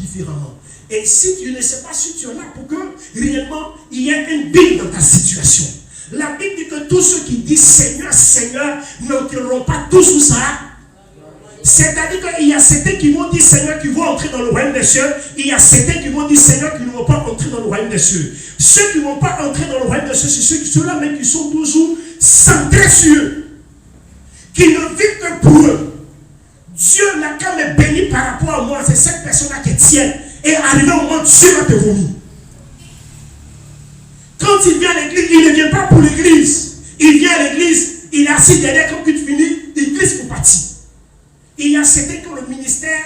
différemment. Et si tu ne sais pas si tu en as, pour que réellement il y ait une Bible dans ta situation. La Bible dit que tous ceux qui disent Seigneur, Seigneur n'entreront pas tous sous ça. C'est-à-dire qu'il y a certains qui vont dire Seigneur qui vont entrer dans le royaume des cieux. Il y a certains qui vont dire Seigneur qui ne vont pas entrer dans le royaume des cieux. Ceux qui ne vont pas entrer dans le royaume des cieux, c'est ceux-là même qui sont toujours centrés sur eux. Qui ne vivent que pour eux. Dieu n'a qu'à me bénir par rapport à moi. C'est cette personne-là qui tient. Et arrivé au moment, Dieu va te vomir. Quand il vient à l'église, il ne vient pas pour l'église. Il vient à l'église, il est assis derrière, quand il finit, il glisse pour partir. Il y a certains qui ont le ministère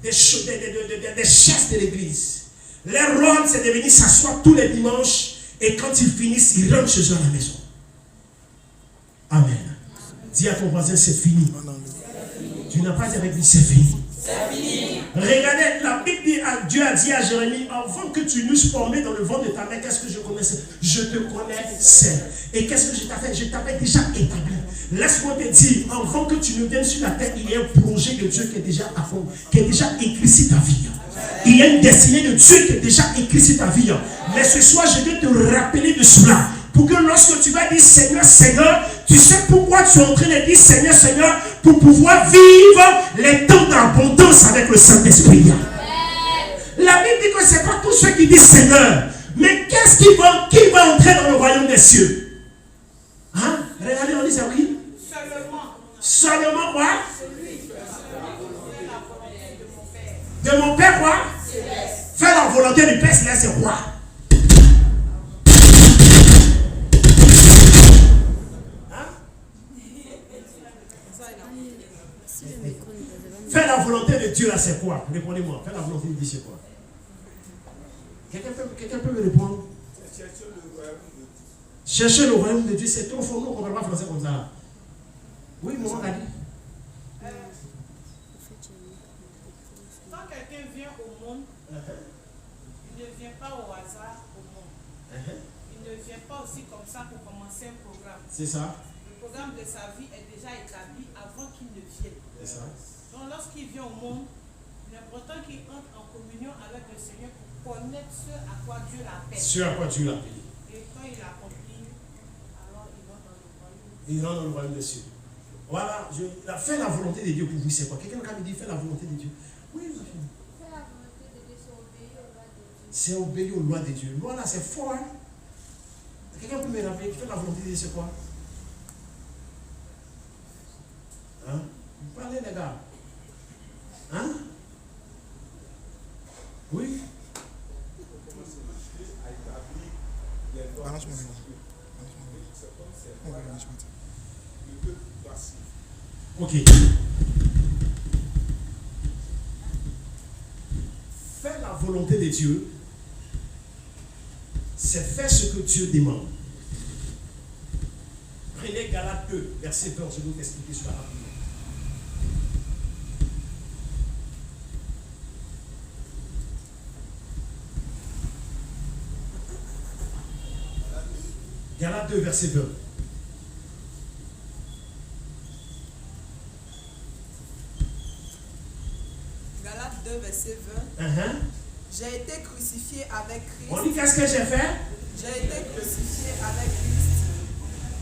des chefs de l'église. Leur rôle, c'est de venir s'asseoir tous les dimanches et quand ils finissent, ils rentrent chez eux à la maison. Amen. Dis à ton voisin, c'est fini. Tu n'as pas dit avec lui, c'est fini. Regardez, la Bible dit, Dieu a dit à Jérémie, avant que tu n'eusses formé dans le ventre de ta mère, qu'est-ce que je connaissais? Je te connaissais. Et qu'est-ce que je t'avais fait? Je t'avais déjà établi. Laisse-moi te dire, avant que tu ne viennes sur la terre, il y a un projet de Dieu qui est déjà à fond, qui est déjà écrit sur ta vie. Il y a une destinée de Dieu qui est déjà écrite sur ta vie. Mais ce soir, je vais te rappeler de cela. Pour que lorsque tu vas dire Seigneur, Seigneur, tu sais pourquoi tu es en train de dire Seigneur, Seigneur, pour pouvoir vivre les temps d'abondance avec le Saint-Esprit. La Bible dit que ce n'est pas tous ceux qui disent Seigneur, mais qu'est-ce qui va entrer dans le royaume des cieux? Hein? Regardez, on dit ça, oui. Seulement quoi? De mon Père quoi? Faire la volonté du Père Céleste, c'est quoi? Faire la volonté de Dieu là, c'est quoi? Répondez-moi. Faire la volonté de Dieu, c'est quoi? Quelqu'un peut me répondre? Chercher le royaume de Dieu, c'est trop fort. Nous, on ne parle pas français comme ça. Oui, maman a dit. Quand quelqu'un vient au monde, il ne vient pas au hasard au monde. Il ne vient pas aussi comme ça pour commencer un programme. C'est ça. Le programme de sa vie est déjà établi avant qu'il ne vienne. C'est ça. Donc lorsqu'il vient au monde, il est important qu'il entre en communion avec le Seigneur pour connaître ce à quoi Dieu l'appelle. Ce à quoi Dieu l'appelle. Et quand il accomplit, alors il va dans le royaume. Il rentre dans le royaume des cieux. Voilà, faire la volonté de Dieu pour vous, c'est quoi? Quelqu'un qui me dit faire la volonté de Dieu. Oui, ma fille. Faire la volonté de Dieu, c'est obéir aux lois de Dieu. C'est obéir aux lois de Dieu. Loi là, c'est fort. Hein? Quelqu'un peut me rappeler, faire la volonté de Dieu, c'est quoi? Hein? Vous parlez, les gars. Hein? Oui? Ok. Faire la volonté de Dieu, c'est faire ce que Dieu demande. Prenez Galates 2, verset 20, je vais vous expliquer cela rapidement. Galates 2, verset 20. Galates 2, verset 20. J'ai été crucifié avec Christ. On dit qu'est-ce que j'ai fait? J'ai été crucifié avec Christ.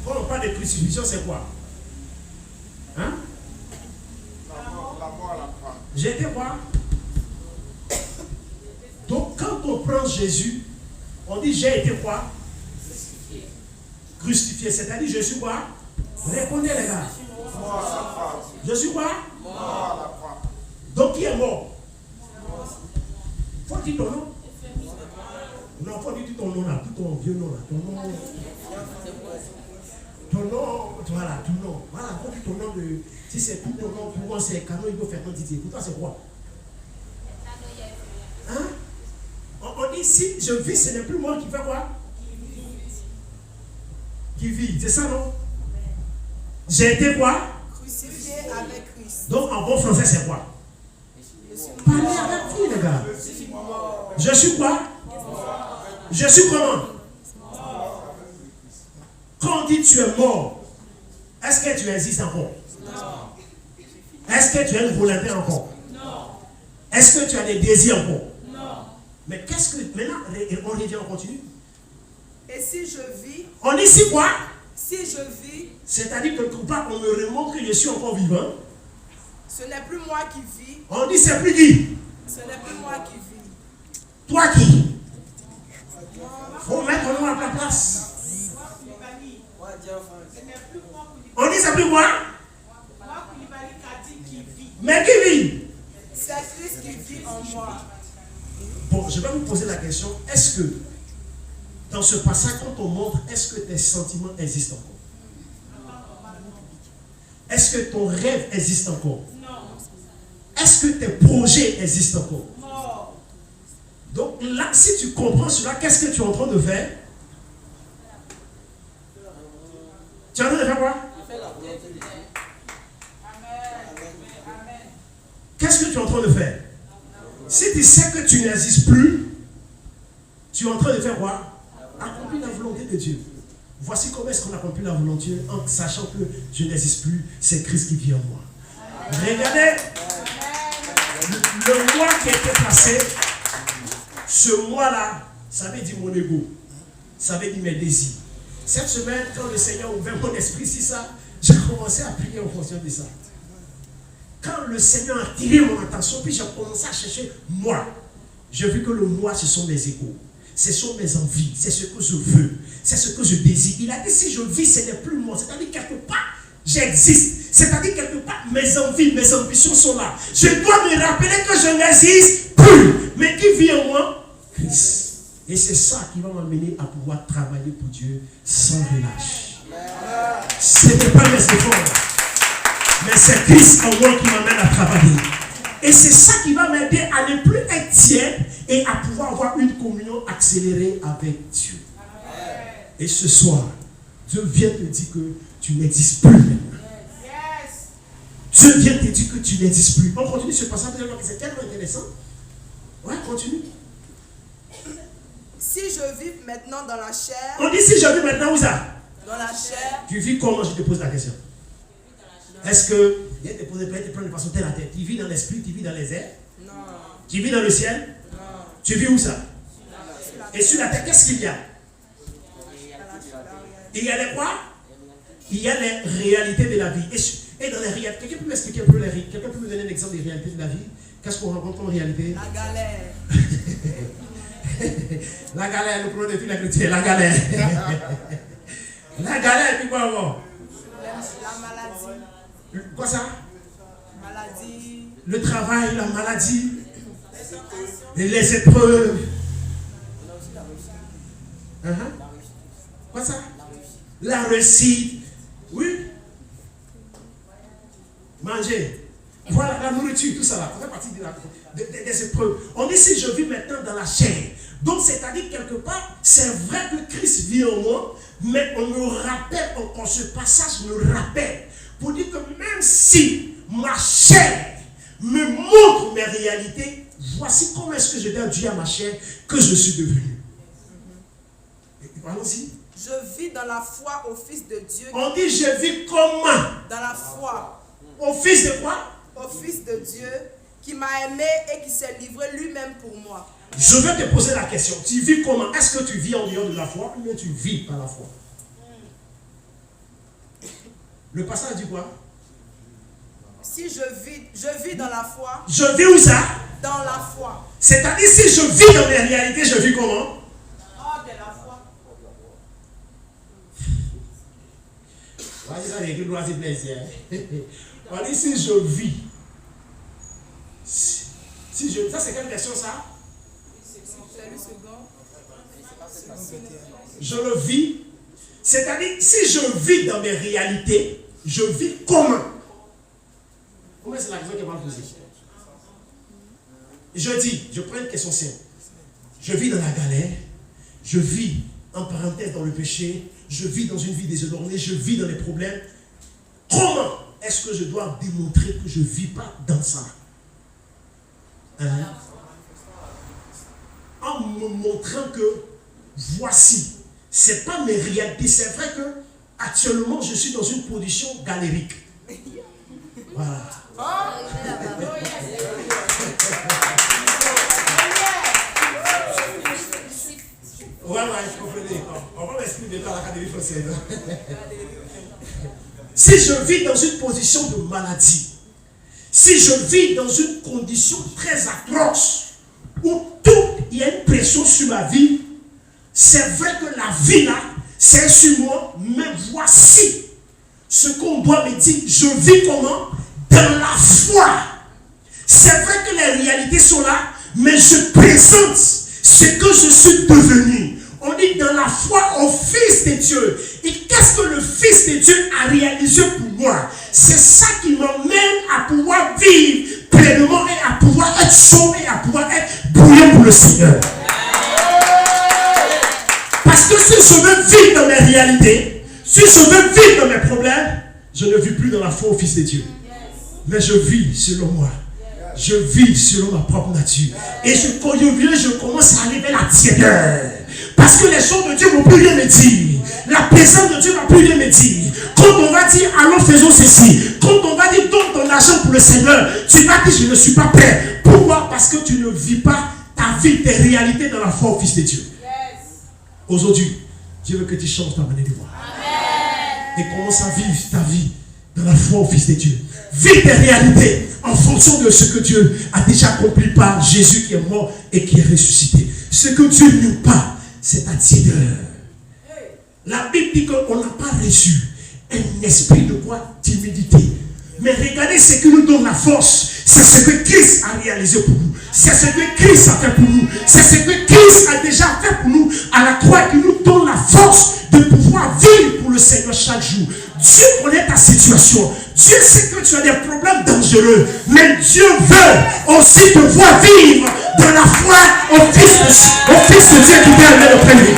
Quand on parle de crucifixion, c'est quoi? Hein? La mort à la croix. J'ai été quoi? Donc quand on prend Jésus, on dit j'ai été quoi? Crucifié. C'est-à-dire je suis quoi? Répondez les gars. Mort à la croix. Je suis quoi? Mort à la croix. Donc qui est mort? Faut dire ton nom? Non, faut dire ton nom là, tout ton vieux nom là. Ton nom. Ton nom, voilà, ton nom. Voilà, faut dire ton nom de. Si c'est tout ton nom, pour moi c'est Canon, il faut faire un titre. Pour toi c'est quoi? Hein? On dit si je vis, ce n'est plus moi qui fais quoi? Qui vit, c'est ça non? J'ai été quoi? Crucifié avec Christ. Donc en bon français c'est quoi? Parlez avec qui les gars? Je suis quoi? Je suis comment? Quand on dit tu es mort, est-ce que tu existes encore? Est-ce que tu as une volonté encore? Est-ce que tu as des désirs encore? Non. Mais qu'est-ce que... Maintenant, on revient, on continue. Et si je vis, On dit si quoi? si je vis, C'est-à-dire que quelque part, on me remontre que je suis encore vivant. ce n'est plus moi qui vis, On dit c'est plus qui? ce n'est plus moi qui vis. Toi qui? Faut mettre le nom à ta place. On dit c'est plus moi? Mais qui vit? C'est Christ qui vit en moi. Bon, je vais vous poser la question. Est-ce que, dans ce passage, quand on montre, est-ce que tes sentiments existent encore? Est-ce que ton rêve existe encore? Non. Est-ce que tes projets existent encore? Mort. Donc là, si tu comprends cela, qu'est-ce que tu es en train de faire? Tu es en train de faire quoi? Qu'est-ce que tu es en train de faire? Si tu sais que tu n'existes plus, tu es en train de faire quoi? Accomplir la volonté de Dieu. Voici comment est-ce qu'on accomplit la volonté de Dieu en sachant que je n'existe plus, c'est Christ qui vit en moi. Regardez le moi qui a été placé. Ce moi-là, ça veut dire mon ego. Ça veut dire mes désirs. Cette semaine, quand le Seigneur ouvert mon esprit, si ça, j'ai commencé à prier en fonction de ça. Quand le Seigneur a attiré mon attention, puis j'ai commencé à chercher moi. J'ai vu que le moi, ce sont mes égos. Ce sont mes envies. C'est ce que je veux. C'est ce que je désire. Il a dit, si je vis, ce n'est plus moi. C'est-à-dire, quelque part, j'existe. C'est-à-dire, quelque part, mes envies, mes ambitions sont là. Je dois me rappeler que je n'existe plus. Mais qui vit en moi? Christ. Et c'est ça qui va m'amener à pouvoir travailler pour Dieu sans relâche. Ce n'est pas mes efforts. Mais c'est Christ en moi qui m'amène à travailler. Et c'est ça qui va m'aider à ne plus être tiède et à pouvoir avoir une communion accélérée avec Dieu. Et ce soir, Dieu vient te dire que tu n'existes plus maintenant. Dieu vient te dire que tu n'existes plus. On continue ce passage, c'est tellement intéressant. Ouais, continue. Si je vis maintenant dans la chair, On dit si je vis maintenant où ça? dans la chair, Tu vis comment? Je te pose la question. Est-ce que, viens te poser, peut-être prendre de façon telle à tête. Tu vis dans l'esprit, tu vis dans les airs? non, Tu vis dans le ciel? non, Tu vis où ça? sur la Et sur la terre, qu'est-ce qu'il y a? Il y a les quoi? Il y a les réalités de la vie. Et dans les réalités, quelqu'un peut m'expliquer un peu les réalités? Quelqu'un peut me donner un exemple des réalités de la vie? Qu'est-ce qu'on rencontre en réalité? la galère, La galère, le problème de toute la chrétienne, la galère. La galère, puis quoi encore? la maladie, Quoi ça? maladie, Le travail, la maladie, et les épreuves. Quoi ça? La réussite. Oui. Manger. Voilà, la nourriture, tout ça là. Ça fait partie des épreuves. On dit si je vis maintenant dans la chair. Donc, c'est-à-dire quelque part, c'est vrai que Christ vit en moi, mais on me rappelle, encore ce passage me rappelle, pour dire que même si ma chair me montre mes réalités, voici comment est-ce que je dois dire à ma chair que je suis devenu. Allons-y. je vis dans la foi au Fils de Dieu, On dit je vis comment? dans la foi Au Fils de quoi? au Fils de Dieu, qui m'a aimé et qui s'est livré lui-même pour moi. Je vais te poser la question. Tu vis comment? Est-ce que tu vis en dehors de la foi ou bien tu vis par la foi? Le passage dit quoi? Si je vis dans la foi, Je vis où ça? dans la foi, C'est-à-dire si je vis dans mes réalités, je vis comment? hors de la foi. On dit si je vis. Ça c'est quelle version ça? C'est le second. Je le vis. C'est-à-dire si je vis dans mes réalités, je vis comment? Comment c'est la question qu'elle va me poser? Je prends une question simple. Je vis dans la galère, je vis en parenthèse dans le péché, je vis dans une vie désordonnée, je vis dans les problèmes. Comment est-ce que je dois démontrer que je ne vis pas dans ça? En me montrant que voici, ce n'est pas mes réalités. C'est vrai que actuellement je suis dans une position galérique. Voilà. l'esprit de dans l'Académie française. Si je vis dans une position de maladie, si je vis dans une condition très atroce, où il y a une pression sur ma vie, c'est vrai que la vie là, c'est sur moi, mais voici ce qu'on doit me dire. Je vis comment? Dans la foi. C'est vrai que les réalités sont là, mais je présente ce que je suis devenu. On dit dans la foi au Fils de Dieu. Et qu'est-ce que le Fils de Dieu a réalisé pour moi? C'est ça qui m'emmène à pouvoir vivre pleinement et à pouvoir être sauvé, à pouvoir être bouillant pour le Seigneur. Parce que si je veux vivre dans mes réalités, si je veux vivre dans mes problèmes, je ne vis plus dans la foi au Fils de Dieu. Mais je vis selon moi. Je vis selon ma propre nature. Et quand je commence à aller vers la tiédeur. Parce que les choses de Dieu ne vont plus rien me dire. La présence de Dieu ne va plus rien me dire. Quand on va dire, allons faisons ceci. Quand on va dire, donne ton argent pour le Seigneur. Tu vas dire, je ne suis pas prêt. Pourquoi? Parce que tu ne vis pas ta vie, tes réalités dans la foi au Fils de Dieu. Aujourd'hui, Dieu veut que tu changes ta manière de voir. Et commence à vivre ta vie dans la foi au Fils de Dieu. Vis tes réalités en fonction de ce que Dieu a déjà accompli par Jésus qui est mort et qui est ressuscité. Ce que Dieu n'aime pas, c'est ta tiédeur. La Bible dit qu'on n'a pas reçu un esprit de quoi? Timidité. Mais regardez ce qui nous donne la force. C'est ce que Christ a réalisé pour nous. C'est ce que Christ a fait pour nous. C'est ce que Christ a déjà fait pour nous à la croix qui nous donne la force de pouvoir vivre pour le Seigneur chaque jour. Dieu connaît ta situation. Dieu sait que tu as des problèmes dangereux. Mais Dieu veut aussi te voir vivre dans la foi au Fils de Dieu qui vient avec le premier.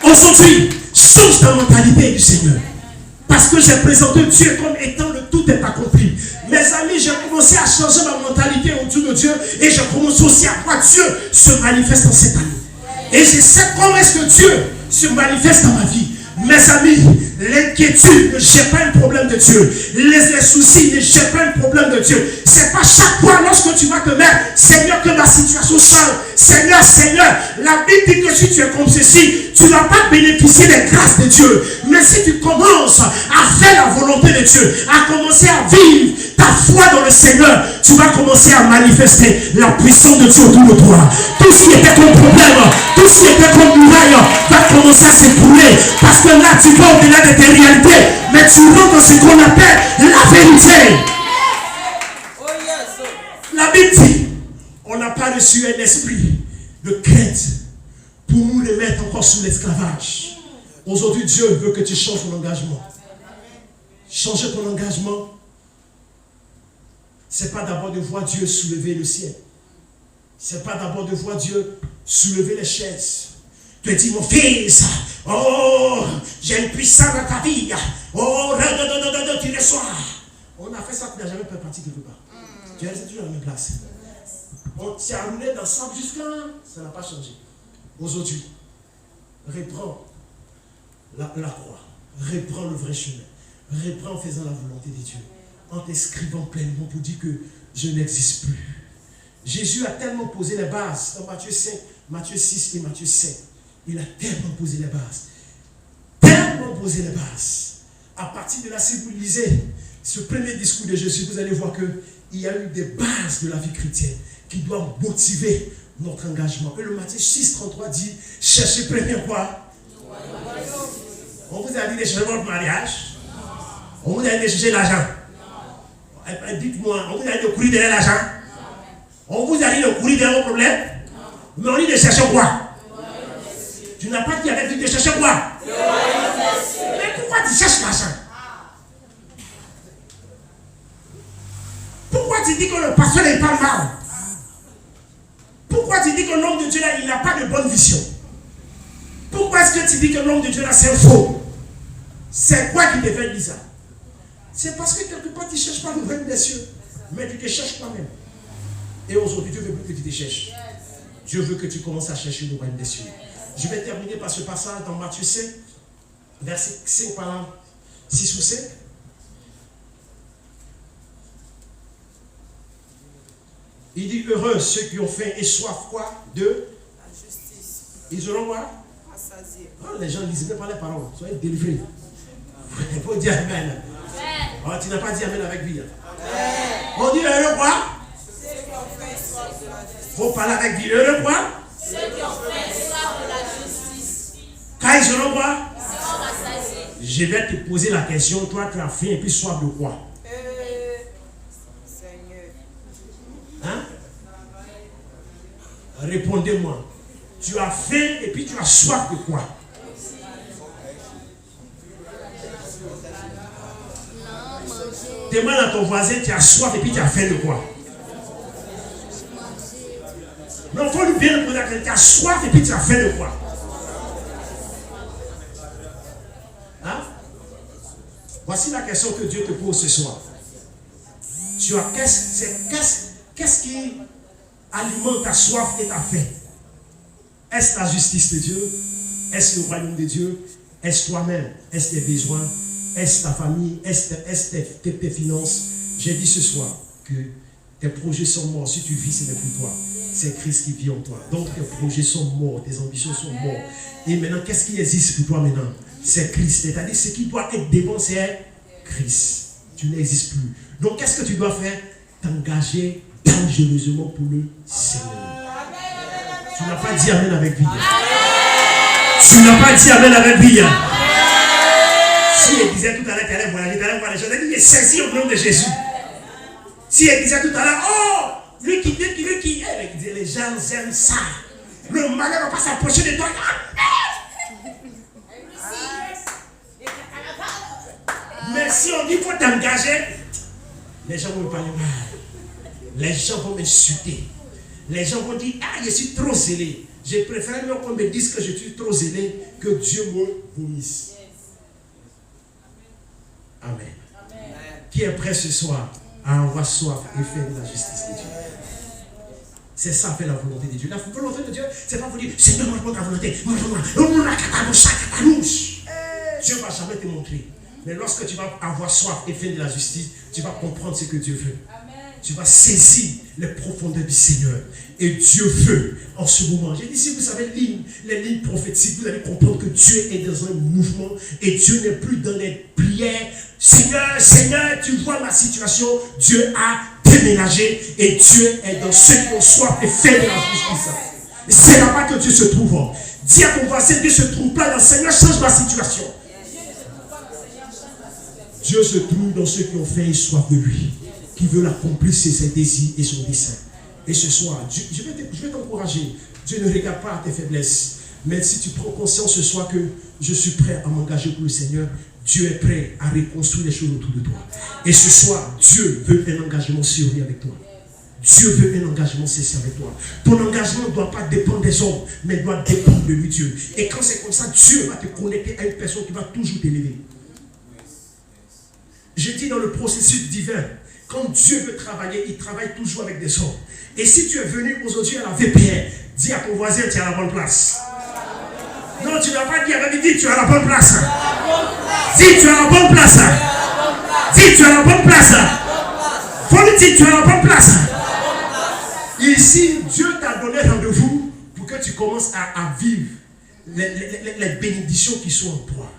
Aujourd'hui, change ta mentalité du Seigneur. Parce que j'ai présenté Dieu comme étant le tout est accompli. Mes amis, j'ai commencé à changer ma mentalité autour de Dieu. Et je commence aussi à voir Dieu se manifeste dans cette année. Et je sais comment est-ce que Dieu se manifeste dans ma vie. Mes amis, l'inquiétude ne gère pas un problème de Dieu. Les soucis ne gèrent pas un problème de Dieu. C'est pas chaque fois lorsque tu vas te mettre, Seigneur, que ma situation change. Seigneur, Seigneur, la Bible dit que si tu es comme ceci, tu ne vas pas bénéficier des grâces de Dieu. Mais si tu commences à faire la volonté de Dieu, à commencer à vivre ta foi dans le Seigneur, tu vas commencer à manifester la puissance de Dieu autour de toi. Tout ce qui était ton problème, tout ce qui était ton muraille va commencer à s'écrouler. Parce que là, tu vas au-delà de tes réalités, mais tu rentres dans ce qu'on appelle la vérité. La Bible dit, on n'a pas reçu un esprit de crainte pour nous remettre encore sous l'esclavage. Aujourd'hui, Dieu veut que tu changes ton engagement. Changer ton engagement, ce n'est pas d'abord de voir Dieu soulever le ciel. Ce n'est pas d'abord de voir Dieu soulever les chaises. Tu dis, mon fils, oh, j'ai une puissance dans ta vie. Oh, tu reçois. On a fait ça, tu n'as jamais parti quelque part. Tu es resté toujours à la même place. On t'y a roulé dans le sable jusqu'à là, ça n'a pas changé. Aujourd'hui, reprends la croix. Reprends le vrai chemin. Reprends en faisant la volonté de Dieu. En t'inscrivant pleinement pour dire que je n'existe plus. Jésus a tellement posé les bases dans Matthieu 5, Matthieu 6 et Matthieu 7. Il a tellement posé les bases. Tellement posé les bases. À partir de là, si vous lisez ce premier discours de Jésus, vous allez voir qu'il y a eu des bases de la vie chrétienne qui doivent motiver notre engagement. Et le Matthieu 6, 33 dit, cherchez premièrement quoi? On vous a dit de chercher votre mariage? On vous a dit de chercher l'argent? Dites-moi, on vous a dit de courir derrière l'argent? On vous a dit de courir derrière vos problèmes? Mais on dit de chercher quoi? Tu n'as pas dit avec lui de chercher quoi? Mais pourquoi tu cherches l'argent? Pourquoi tu dis que le pasteur n'est pas mal? Pourquoi tu dis que l'homme de Dieu là, il n'a pas de bonne vision? Pourquoi est-ce que tu dis que l'homme de Dieu là, c'est un faux? C'est quoi qui te fait dire ça? C'est parce que quelque part tu ne cherches pas le royaume des cieux, mais tu te cherches toi-même. Et aujourd'hui, Dieu veut plus que tu te cherches. Dieu veut que tu commences à chercher le royaume des cieux. Je vais terminer par ce passage dans Matthieu 5, verset 5 par 6 ou 7. Il dit, heureux ceux qui ont faim et soif quoi? De la justice. Ils auront quoi? Assasié. Quand les gens lisent même pas les paroles, soyez délivrés. Il faut dire Amen. Oh, tu n'as pas dit Amen avec vie. On dit heureux quoi? Ceux qui ont fait soif de la justice. Faut parler avec vie. Heureux quoi? Ceux qui ont fait soif de la justice Quand ils seront quoi? seront rassasiés. Je vais te poser la question. Toi, tu as faim et puis soif de quoi? Seigneur. Hein? Répondez-moi. Tu as faim et puis tu as soif de quoi? Demande à ton voisin, tu as soif et puis tu as faim de quoi? Non, il faut lui bien répondre à quelqu'un. Tu as soif et puis tu as faim de quoi? Hein? Voici la question que Dieu te pose ce soir. Tu as qu'est-ce qui alimente ta soif et ta faim? Est-ce la justice de Dieu? Est-ce le royaume de Dieu? Est-ce toi-même? Est-ce tes besoins? Est-ce ta famille? Est-ce tes finances? J'ai dit ce soir que tes projets sont morts. Si tu vis, ce n'est plus toi. C'est Christ qui vit en toi. Donc tes projets sont morts, tes ambitions sont mortes. Et maintenant, qu'est-ce qui existe pour toi maintenant? C'est Christ. C'est-à-dire ce qui doit être devant, c'est Christ. Tu n'existes plus. Donc qu'est-ce que tu dois faire? T'engager dangereusement pour le Seigneur. Tu n'as pas dit Amen avec vie. Tu n'as pas dit Amen avec vie. Si elle disait tout à l'heure qu'elle allait voyager, tu allais voir les choses, elle dit, il est saisi au nom de Jésus. Si elle disait tout à l'heure, oh, lui qui, elle disait, les gens aiment ça. Le malheur ne va pas s'approcher de toi. Mais si on dit qu'il faut t'engager, les gens vont parler mal. Les gens vont m'insulter. Les gens vont dire, ah, je suis trop zélé. Je préfère mieux qu'on me dise que je suis trop zélé que Dieu me vomisse. Amen. Amen. Qui est prêt ce soir à avoir soif et faire de la justice de Dieu? C'est ça, faire la volonté de Dieu. La volonté de Dieu, c'est pas vous dire, Seigneur, montre-moi ta volonté. Montre-moi. Dieu ne va jamais te montrer. Mais lorsque tu vas avoir soif et faire de la justice, tu vas comprendre ce que Dieu veut. Amen. Tu vas saisir les profondeurs du Seigneur. Et Dieu veut en ce moment. J'ai dit, si vous savez les lignes prophétiques, vous allez comprendre que Dieu est dans un mouvement et Dieu n'est plus dans les prières. Seigneur, Seigneur, tu vois ma situation. Dieu a déménagé et Dieu est dans ceux qui ont soif et fait de la justice. Et c'est là-bas que Dieu se trouve. Dis à ton voisin, Dieu se trouve pas dans le Seigneur, change ma situation. Dieu se trouve dans ceux qui ont faim et soif de lui, qui veulent accomplir ses désirs et son dessein. Et ce soir, je vais t'encourager. Dieu ne regarde pas à tes faiblesses. Mais si tu prends conscience ce soir que je suis prêt à m'engager pour le Seigneur, Dieu est prêt à reconstruire les choses autour de toi. Et ce soir, Dieu veut un engagement sérieux avec toi. Dieu veut un engagement sincère avec toi. Ton engagement ne doit pas dépendre des hommes, mais doit dépendre de lui, Dieu. Et quand c'est comme ça, Dieu va te connecter à une personne qui va toujours t'élever. Je dis dans le processus divin, quand Dieu veut travailler, il travaille toujours avec des hommes. Et si tu es venu aujourd'hui à la VPR, dis à ton voisin, tu es à la bonne place. Non, tu n'as pas dit avec lui, dis tu es à la bonne place. Dis tu es à la bonne place. Dis tu es à la bonne place. Faut lui dire tu es à la bonne place. Ici, Dieu t'a donné rendez-vous pour que tu commences à vivre les bénédictions qui sont en toi.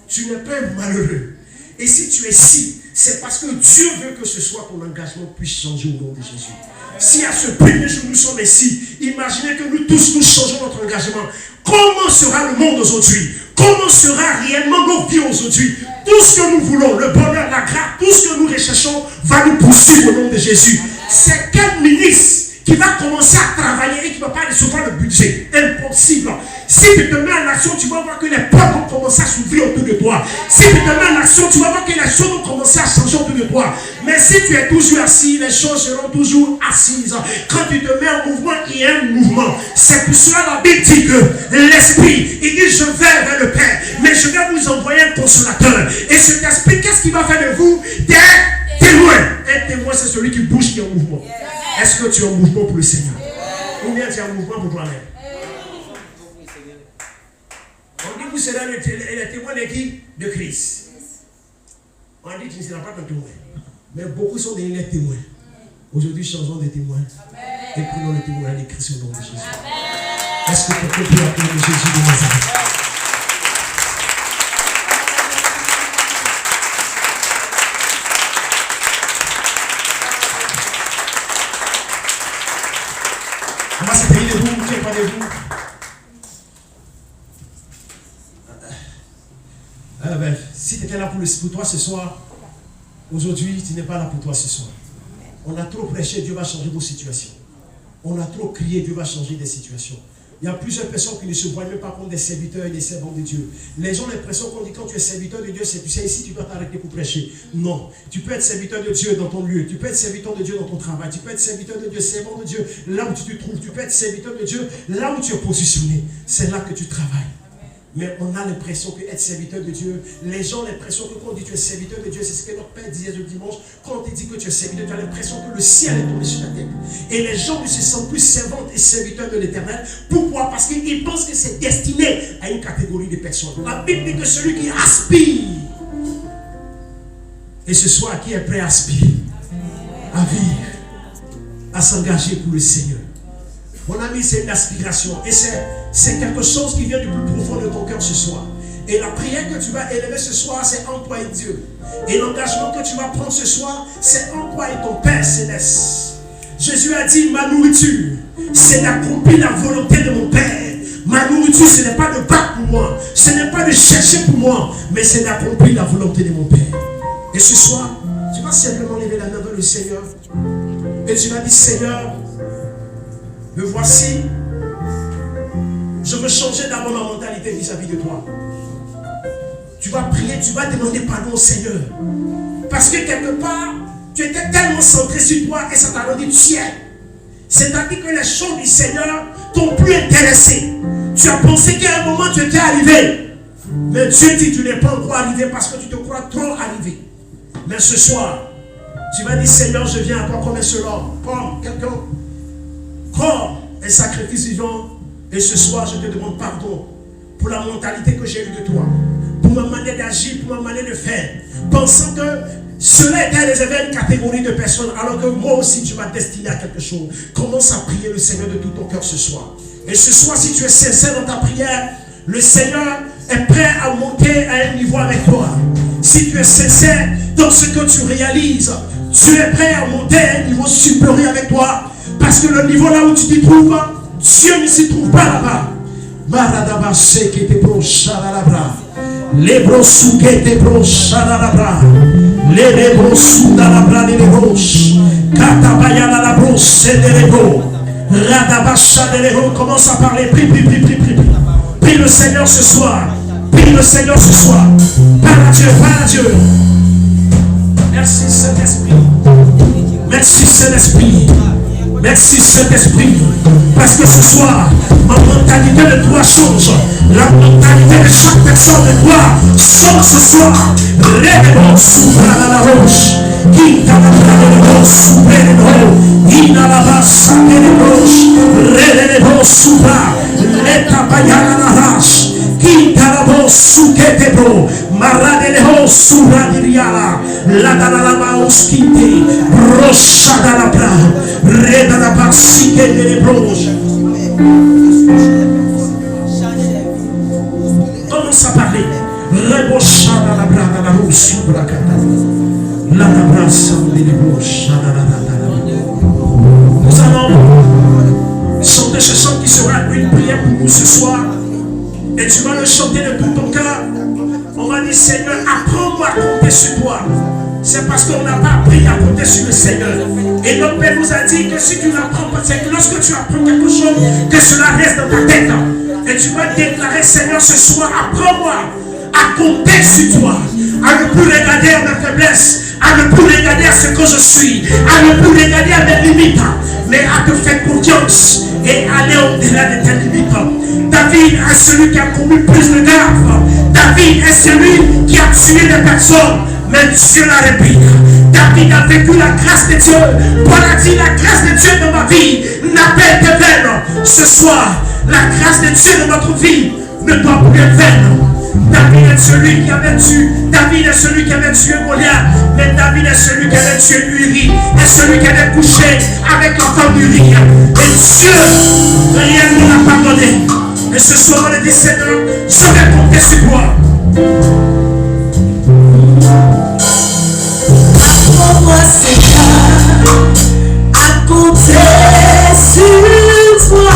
Tu n'es pas malheureux. Et si tu es ici, c'est parce que Dieu veut que ce soit ton engagement puisse changer au nom de Jésus. Si à ce premier jour nous sommes ici, imaginez que nous tous nous changeons notre engagement. Comment sera le monde aujourd'hui? Comment sera réellement nos vies aujourd'hui? Tout ce que nous voulons, le bonheur, la grâce, tout ce que nous recherchons va nous poursuivre au nom de Jésus. C'est quel ministre qui va commencer à travailler et qui ne va pas recevoir le budget? Impossible. Si tu te mets en action, tu vas voir que les portes vont commencer à s'ouvrir autour de toi. Si tu te mets en action, tu vas voir que les choses vont commencer à changer autour de toi. Mais si tu es toujours assis, les choses seront toujours assises. Quand tu te mets en mouvement, il y a un mouvement. C'est pour cela la Bible dit que l'Esprit, il dit je vais vers le Père, mais je vais vous envoyer un consolateur. Et cet esprit, qu'est-ce qu'il va faire de vous? Des témoins. Un témoin, c'est celui qui bouge, qui est en mouvement. Est-ce que tu es en mouvement pour le Seigneur? Ou bien tu es en mouvement pour toi-même? On dit que vous serez le témoin de qui? De Christ. On dit que tu ne seras pas ton témoin. Mais beaucoup sont devenus les témoins. Aujourd'hui, changeons de témoins. Et prenons le témoin de Christ au nom de Jésus. Est-ce que quelqu'un peut appeler Jésus de Nazareth? On va se payer debout, qui n'est pas debout. Si tu étais là pour toi ce soir, aujourd'hui, tu n'es pas là pour toi ce soir. On a trop prêché, Dieu va changer vos situations. On a trop crié, Dieu va changer des situations. Il y a plusieurs personnes qui ne se voient même pas comme des serviteurs et des servants de Dieu. Les gens ont l'impression qu'on dit quand tu es serviteur de Dieu, c'est tu sais ici tu dois t'arrêter pour prêcher. Non, tu peux être serviteur de Dieu dans ton lieu, tu peux être serviteur de Dieu dans ton travail, tu peux être serviteur de Dieu, servant de Dieu là où tu te trouves, tu peux être serviteur de Dieu là où tu es positionné. C'est là que tu travailles. Mais on a l'impression qu'être serviteur de Dieu, les gens ont l'impression que quand on dit tu es serviteur de Dieu, c'est ce que notre Père disait le dimanche, quand on te dit que tu es serviteur, tu as l'impression que le ciel est tombé sur la tête. Et les gens ne se sentent plus servants et serviteurs de l'Éternel. Pourquoi? Parce qu'ils pensent que c'est destiné à une catégorie de personnes. La Bible dit que celui qui aspire, et ce soir qui est prêt à aspirer, à vivre, à s'engager pour le Seigneur. Mon ami, c'est une aspiration. Et c'est quelque chose qui vient du plus profond de ton cœur ce soir. Et la prière que tu vas élever ce soir, c'est employer Dieu. Et l'engagement que tu vas prendre ce soir, c'est employer ton Père céleste. Jésus a dit, ma nourriture, c'est d'accomplir la volonté de mon Père. Ma nourriture, ce n'est pas de battre pour moi. Ce n'est pas de chercher pour moi. Mais c'est d'accomplir la volonté de mon Père. Et ce soir, tu vas simplement lever la main vers le Seigneur. Et tu vas dire, Seigneur, me voici, je veux changer d'abord ma mentalité vis-à-vis de toi. Tu vas prier, tu vas demander pardon au Seigneur. Parce que quelque part, tu étais tellement centré sur toi et ça t'a rendu fier. C'est-à-dire que les choses du Seigneur t'ont plus intéressé. Tu as pensé qu'à un moment tu étais arrivé. Mais Dieu dit que tu n'es pas encore arrivé parce que tu te crois trop arrivé. Mais ce soir, tu vas dire, Seigneur, je viens à toi comme un seul homme. Comme quelqu'un. Comme un sacrifice vivant. Et ce soir, je te demande pardon pour la mentalité que j'ai eue de toi, pour ma manière d'agir, pour ma manière de faire, pensant que cela était réservé à une catégorie de personnes, alors que moi aussi, tu m'as destiné à quelque chose. Commence à prier le Seigneur de tout ton cœur ce soir. Et ce soir, si tu es sincère dans ta prière, le Seigneur est prêt à monter à un niveau avec toi. Si tu es sincère dans ce que tu réalises, tu es prêt à monter à un niveau supérieur avec toi. Parce que le niveau là où tu t'y trouves, Dieu ne s'y trouve pas là-bas. Maradaba seke te brosharabra. Les brosuke te brosharabra. Les brosudarabra les broches. Katabayana la brosse de l'ego. Radabasha de l'ego. Commence à parler. Prie. Prie le Seigneur ce soir. Prie le Seigneur ce soir. Parle à Dieu. Merci Saint-Esprit. Merci Saint-Esprit. Merci Saint-Esprit, parce que ce soir, ma mentalité de toi change. La mentalité de chaque personne de toi change ce soir. Révélons sous la roche, qui t'a la sous les la base des roches, révélons sous l'état bayana la rache, qui t'a la sous ketebro, maradeleho sous la diriala, la dalala oskite, rocha dalabra. Reda la basique de l'ébranche. Commence à parler. Rebochada la brada la rousse la cata. La brassa de l'ébranche. Nous allons chanter ce chant qui sera une prière pour nous ce soir. Et tu vas le chanter de tout ton cœur. On va dire, Seigneur, apprends-moi à compter sur toi. C'est parce qu'on n'a pas appris à compter sur le Seigneur. Et notre Père vous a dit que si tu n'apprends pas, c'est que lorsque tu apprends quelque chose, que cela reste dans ta tête. Et tu vas déclarer, Seigneur, ce soir, apprends-moi à compter sur toi, à ne plus regarder à mes faiblesses, à ne plus regarder à ce que je suis, à ne plus regarder à mes limites, mais à te faire confiance et aller au-delà de tes limites. David est celui qui a commis plus de gaffes. David est celui qui a tué des personnes. Mais Dieu l'a répété. David a vécu la grâce de Dieu. Paul a dit, la grâce de Dieu dans ma vie n'a pas été vaine. Ce soir, la grâce de Dieu dans notre vie ne doit plus être vaine. David est celui qui avait tué. David est celui qui avait tué Goliath. Mais David est celui qui avait tué Uri. Et celui qui avait couché avec l'enfant d'Uri. Et Dieu, rien ne l'a pardonné. ce soir, on est dit, Seigneur, je vais compter sur toi. Apprends-moi, Seigneur, à compter sur toi.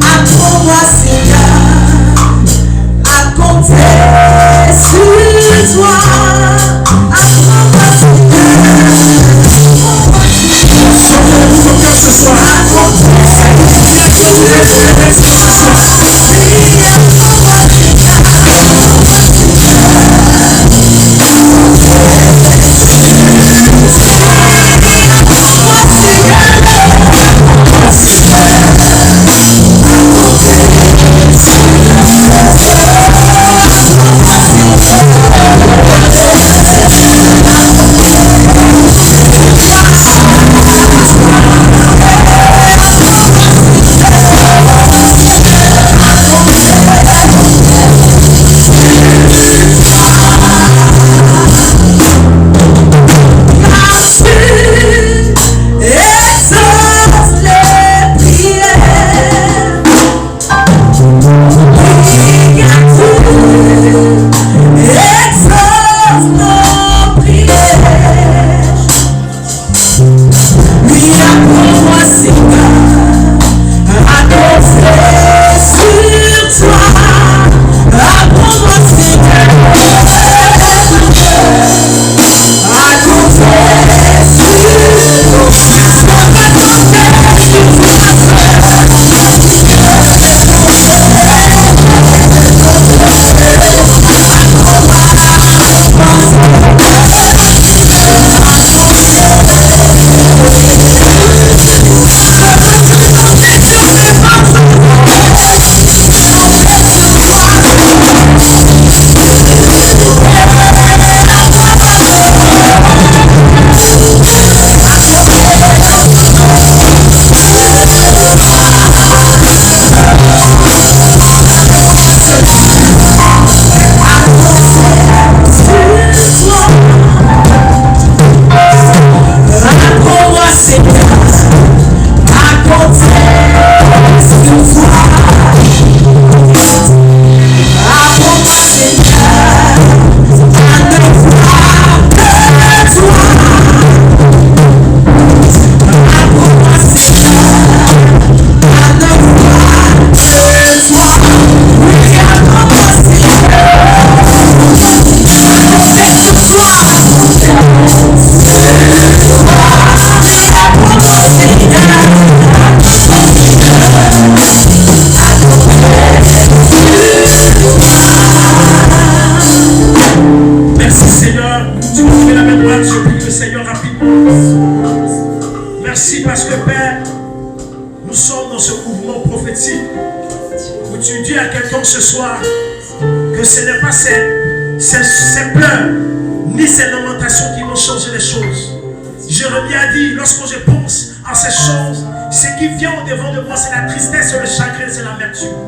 Apprends-moi, Seigneur, à compter sur toi. Apprends-moi, Seigneur, ce soir, Merci parce que Père, nous sommes dans ce mouvement prophétique où tu dis à quelqu'un ce soir que ce n'est pas ces pleurs ni ces lamentations qui vont changer les choses. Jérémie a dit, lorsque je pense à ces choses, ce qui vient au devant de moi, c'est la tristesse, le chagrin, c'est l'amertume.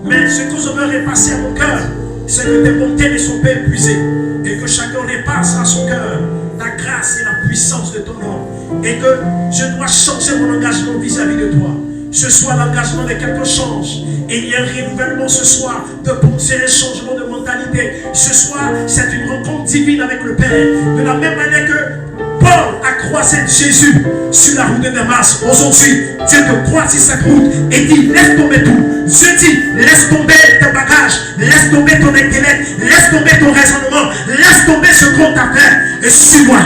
Mais ce que je veux repasser à mon cœur, c'est que tes bontés ne sont pas épuisées et que chacun repasse à son cœur la grâce et la puissance de ton nom, et que je dois changer mon engagement vis-à-vis de toi. Ce soir, l'engagement de quelqu'un change, et il y a un renouvellement ce soir de pensée, un changement de mentalité. Ce soir, c'est une rencontre divine avec le Père, de la même manière que Paul a croisé Jésus sur la route de Damas. Aujourd'hui, Dieu te croise sur cette route et dit, laisse tomber tout. Je dis, laisse tomber tes bagages, laisse tomber ton intellect, laisse tomber ton raisonnement, laisse tomber ce qu'on t'a fait et suis-moi.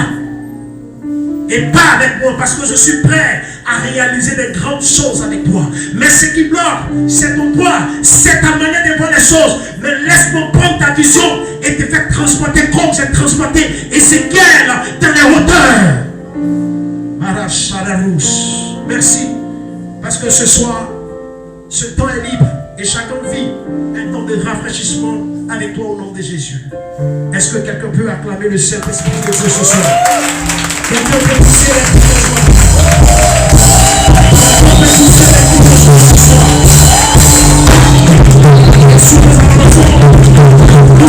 Et pas avec moi, parce que je suis prêt à réaliser des grandes choses avec toi. Mais ce qui bloque, c'est ton droit, c'est ta manière de voir les choses. Mais laisse-moi prendre ta vision et te faire transporter comme j'ai transporté Ézéchiel dans les hauteurs. Merci, parce que ce soir, ce temps est libre et chacun vit un temps de rafraîchissement avec toi au nom de Jésus. Est-ce que quelqu'un peut acclamer le Saint-Esprit de Dieu ce soir? Quelqu'un peut pousser les coups de joie. Quelqu'un peut pousser les coups de joie ce soir. Si nous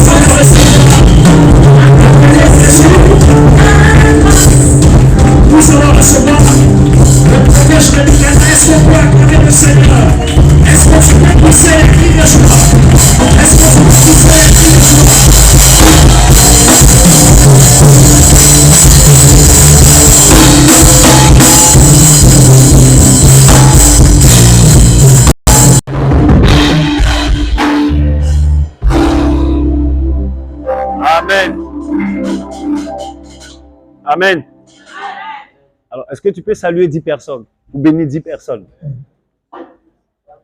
allons recevoir, nous allons recevoir le protège de l'Éternel. Est-ce qu'on peut acclamer le Seigneur. Est-ce que tu peux pousser les cris de joie? Est-ce que tu peux pousser les cris de joie? Amen. Amen. Alors, est-ce que tu peux saluer 10 personnes ou bénir 10 personnes?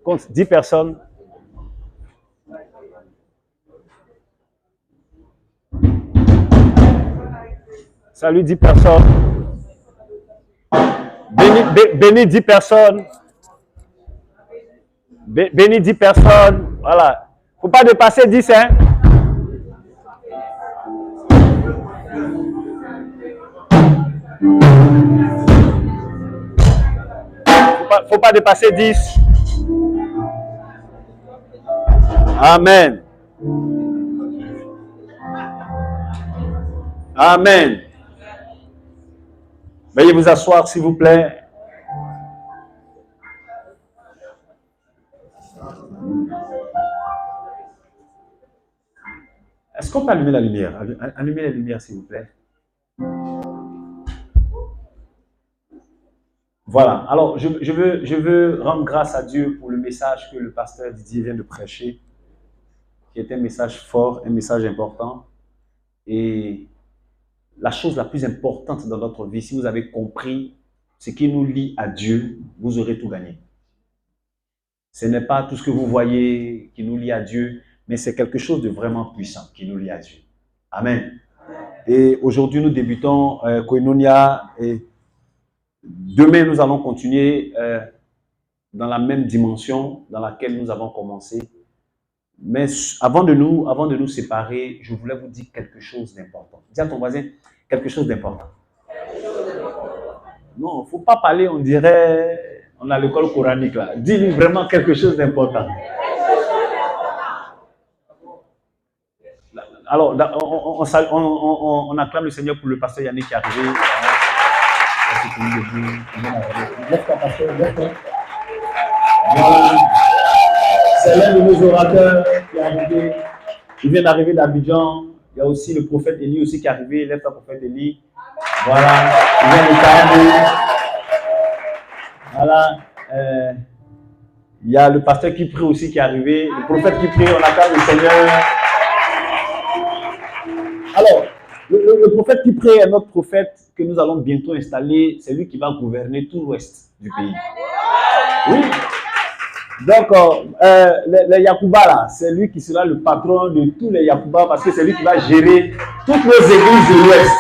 Compte 10 personnes. Salut 10 personnes. Bénis 10 personnes. Bénis 10 personnes. Voilà. Il ne faut pas dépasser 10, hein. Faut pas dépasser 10. Amen. Amen. Veuillez vous asseoir, s'il vous plaît. Est-ce qu'on peut allumer la lumière? Allumez la lumière, s'il vous plaît. Voilà. Alors, je veux rendre grâce à Dieu pour le message que le pasteur Didier vient de prêcher, qui est un message fort, un message important. Et la chose la plus importante dans notre vie, si vous avez compris ce qui nous lie à Dieu, vous aurez tout gagné. Ce n'est pas tout ce que vous voyez qui nous lie à Dieu, mais c'est quelque chose de vraiment puissant qui nous lie à Dieu. Amen. Et aujourd'hui, nous débutons Koinonia et demain, nous allons continuer dans la même dimension dans laquelle nous avons commencé. Mais avant de nous séparer, je voulais vous dire quelque chose d'important. Dis à ton voisin, quelque chose d'important. Non, il ne faut pas parler, on dirait, on a l'école coranique là. Dis-lui vraiment quelque chose d'important. Alors, on acclame le Seigneur pour le pasteur Yannick qui est arrivé. Voilà. C'est l'un de nos orateurs qui est arrivé. Il vient d'arriver d'Abidjan. Il y a aussi le prophète Élie aussi qui est arrivé. Lève ton prophète Élie. Voilà. Il vient de Cameroun. Voilà. Il y a le pasteur qui prie aussi qui est arrivé. Le prophète qui prie, on acclame le Seigneur. Alors, le prophète qui prie est notre prophète que nous allons bientôt installer. C'est lui qui va gouverner tout l'ouest du pays. Oui. Donc, le Yacouba là, c'est lui qui sera le patron de tous les Yacouba parce que c'est lui qui va gérer toutes nos églises de l'ouest.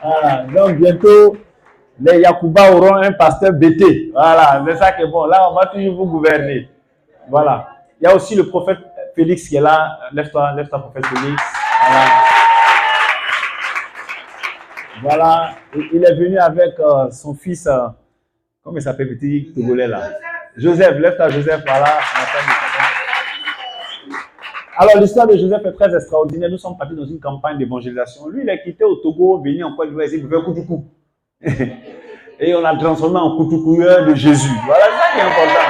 Voilà. Donc, bientôt, les Yacouba auront un pasteur BT. Voilà, c'est ça qui est bon. Là, on va toujours vous gouverner. Voilà. Il y a aussi le prophète Félix qui est là. Lève-toi, prophète Félix. Voilà. Voilà, il est venu avec son fils, comment il s'appelle, petit Togolais là? Joseph, lève-toi Joseph, voilà. Alors l'histoire de Joseph est très extraordinaire. Nous sommes partis dans une campagne d'évangélisation. Lui, il a quitté au Togo, venu en Côte d'Ivoire, il veut Koutoukou. Et on l'a transformé en Koutoukouyeur de Jésus. Voilà, c'est ça qui est important.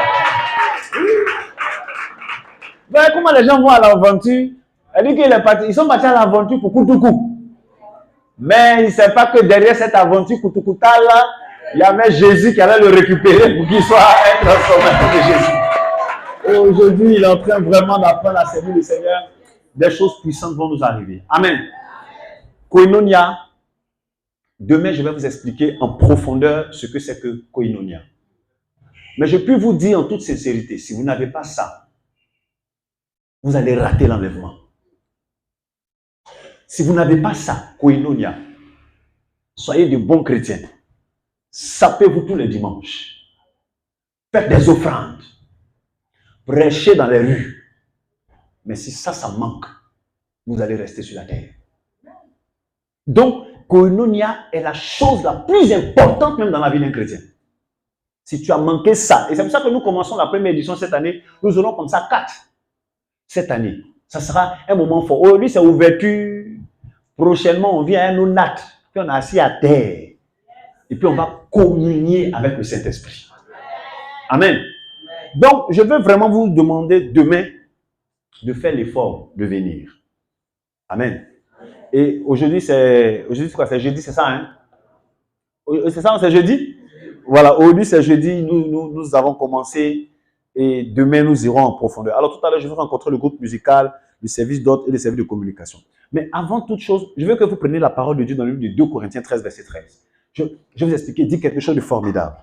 Voilà, comment les gens vont à l'aventure? Elle dit qu'il est parti, ils sont partis à l'aventure pour Koutoukou. Mais il ne sait pas que derrière cette aventure Koutoukoutala, là, il y avait Jésus qui allait le récupérer pour qu'il soit un transformateur de Jésus. Et aujourd'hui, il est en train vraiment d'apprendre à servir le Seigneur. Des choses puissantes vont nous arriver. Amen. Koinonia. Demain, je vais vous expliquer en profondeur ce que c'est que Koinonia. Mais je peux vous dire en toute sincérité, si vous n'avez pas ça, vous allez rater l'enlèvement. Si vous n'avez pas ça, Koinonia, soyez de bons chrétiens. Sapez-vous tous les dimanches. Faites des offrandes. Prêchez dans les rues. Mais si ça manque, vous allez rester sur la terre. Donc, Koinonia est la chose la plus importante même dans la vie d'un chrétien. Si tu as manqué ça, et c'est pour ça que nous commençons la première édition cette année, nous aurons comme ça 4 cette année. Ça sera un moment fort. Aujourd'hui, c'est ouverture. Prochainement, on vient à un onat, puis on est assis à terre. Et puis, on va communier avec le Saint-Esprit. Amen. Donc, je veux vraiment vous demander demain de faire l'effort de venir. Amen. Et aujourd'hui, c'est quoi? C'est jeudi, c'est ça, hein? C'est ça, c'est jeudi? Voilà, aujourd'hui, c'est jeudi. Nous avons commencé et demain, nous irons en profondeur. Alors, tout à l'heure, je vais rencontrer le groupe musical, le service d'hôtes et le service de communication. Mais avant toute chose, je veux que vous preniez la parole de Dieu dans le livre de 2 Corinthiens 13, verset 13. Je vais vous expliquer, dit quelque chose de formidable.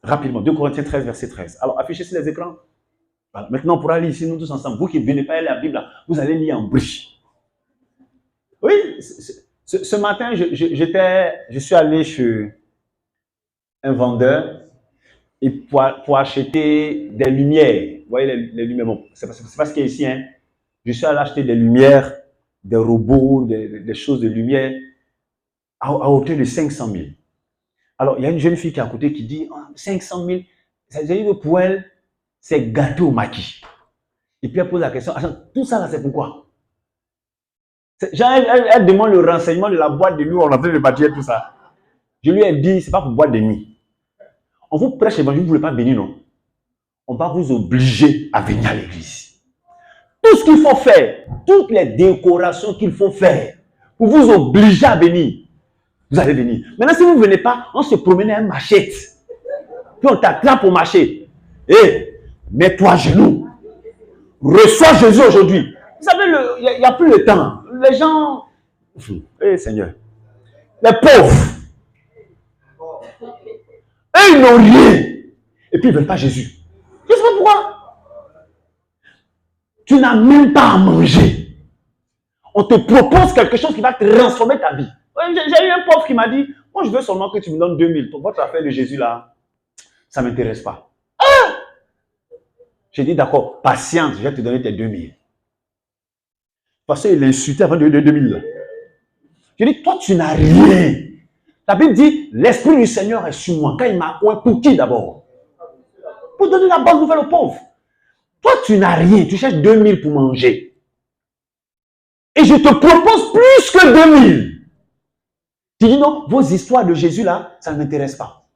Rapidement, 2 Corinthiens 13, verset 13. Alors, affichez sur les écrans. Voilà. Maintenant, on pourra lire ici, nous tous ensemble. Vous qui ne venez pas lire la Bible, là, vous allez lire en bruit. Oui, ce matin, je suis allé chez un vendeur et pour acheter des lumières. Vous voyez les lumières. Bon, c'est pas ce qu'il y a ici. Hein. Je suis allé acheter des lumières, des robots, des choses de lumière à hauteur de 500 000. Alors, il y a une jeune fille qui est à côté qui dit 500 000, ça veut dire que pour elle, c'est gâté au maquis. Et puis elle pose la question, tout ça là, c'est pourquoi? Elle demande le renseignement de la boîte de nuit où on est en train de bâtir tout ça. Je lui ai dit, c'est pas pour boîte de nuit. On vous prêche l'évangile, vous ne voulez pas venir, non? On va vous obliger à venir à l'église. Tout ce qu'il faut faire, toutes les décorations qu'il faut faire pour vous obliger à venir, vous allez venir. Maintenant, si vous ne venez pas, on se promène à un machette. Puis on t'attrape au marché. Hé, mets-toi à genoux. Reçois Jésus aujourd'hui. Vous savez, il n'y a plus le temps. Les gens... Hé, Seigneur. Les pauvres. Eux, ils n'ont rien. Et puis, ils ne veulent pas Jésus. Je ne sais pas pourquoi. Tu n'as même pas à manger. On te propose quelque chose qui va transformer ta vie. J'ai eu un pauvre qui m'a dit, moi, je veux seulement que tu me donnes 2000. Votre affaire de Jésus, là, ça ne m'intéresse pas. Ah! J'ai dit, d'accord, patiente, je vais te donner tes 2000. Parce qu'il insultait avant de donner 2000. J'ai dit, toi, tu n'as rien. La Bible dit, l'Esprit du Seigneur est sur moi. Quand il m'a oué, pour qui d'abord? Pour donner la bonne nouvelle aux pauvres. Toi, tu n'as rien. Tu cherches 2000 pour manger. Et je te propose plus que 2000. Tu dis non, vos histoires de Jésus là, ça ne m'intéresse pas.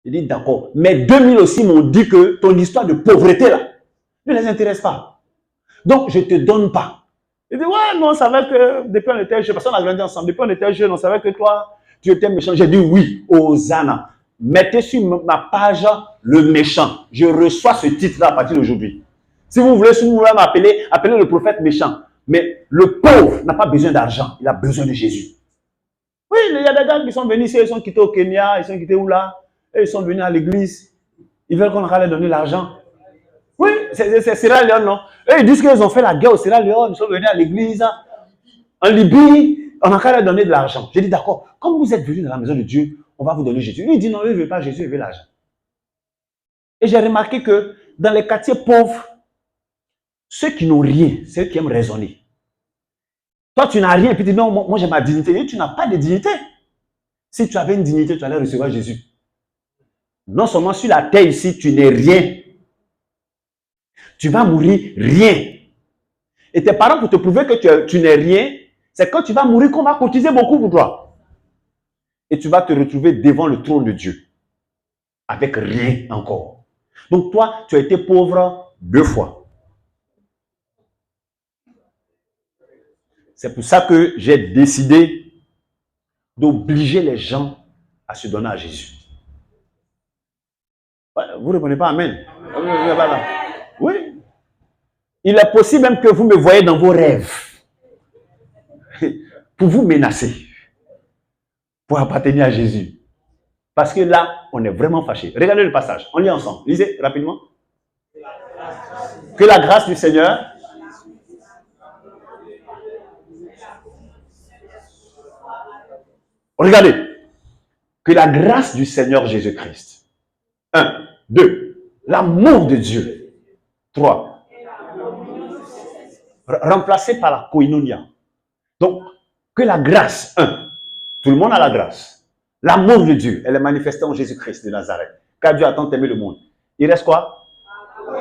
Il dit d'accord, mais 2000 aussi m'ont dit que ton histoire de pauvreté là ne les intéresse pas. Donc je ne te donne pas. Il dit ouais, non, on savait que depuis on était jeune, parce qu'on a grandi ensemble, depuis on était jeune, on savait que toi, tu étais méchant. J'ai dit oui, Hosanna. Mettez sur ma page le méchant. Je reçois ce titre là à partir d'aujourd'hui. Si vous voulez m'appeler, appelez le prophète méchant. Mais le pauvre n'a pas besoin d'argent, il a besoin de Jésus. Oui, il y a des gars qui sont venus ici, ils sont quittés au Kenya, ils sont quittés où là? Et ils sont venus à l'église. Ils veulent qu'on leur donner l'argent. Oui, c'est Sierra Leone, non? Et ils disent qu'ils ont fait la guerre au Sierra Leone, ils sont venus à l'église. En Libye, on a qu'à leur donner de l'argent. J'ai dit d'accord, comme vous êtes venus dans la maison de Dieu, on va vous donner Jésus. Lui, il dit non, lui, il ne veut pas Jésus, il veut l'argent. Et j'ai remarqué que dans les quartiers pauvres, ceux qui n'ont rien, c'est eux qui aiment raisonner. Toi, tu n'as rien, et puis tu dis non, moi j'ai ma dignité. Et tu n'as pas de dignité. Si tu avais une dignité, tu allais recevoir Jésus. Non seulement sur la terre ici, tu n'es rien. Tu vas mourir rien. Et tes parents, pour te prouver que tu n'es rien, c'est quand tu vas mourir qu'on va cotiser beaucoup pour toi. Et tu vas te retrouver devant le trône de Dieu. Avec rien encore. Donc toi, tu as été pauvre 2 fois. C'est pour ça que j'ai décidé d'obliger les gens à se donner à Jésus. Vous ne répondez pas Amen. Oui. Il est possible même que vous me voyez dans vos rêves pour vous menacer, pour appartenir à Jésus. Parce que là, on est vraiment fâchés. Regardez le passage. On lit ensemble. Lisez rapidement. Que la grâce du Seigneur... Regardez. Que la grâce du Seigneur Jésus-Christ. 1. 2. L'amour de Dieu. 3. Remplacé par la koinonia. Donc, que la grâce. 1. Tout le monde a la grâce. L'amour de Dieu, elle est manifestée en Jésus-Christ de Nazareth. Car Dieu a tant aimé le monde. Il reste quoi?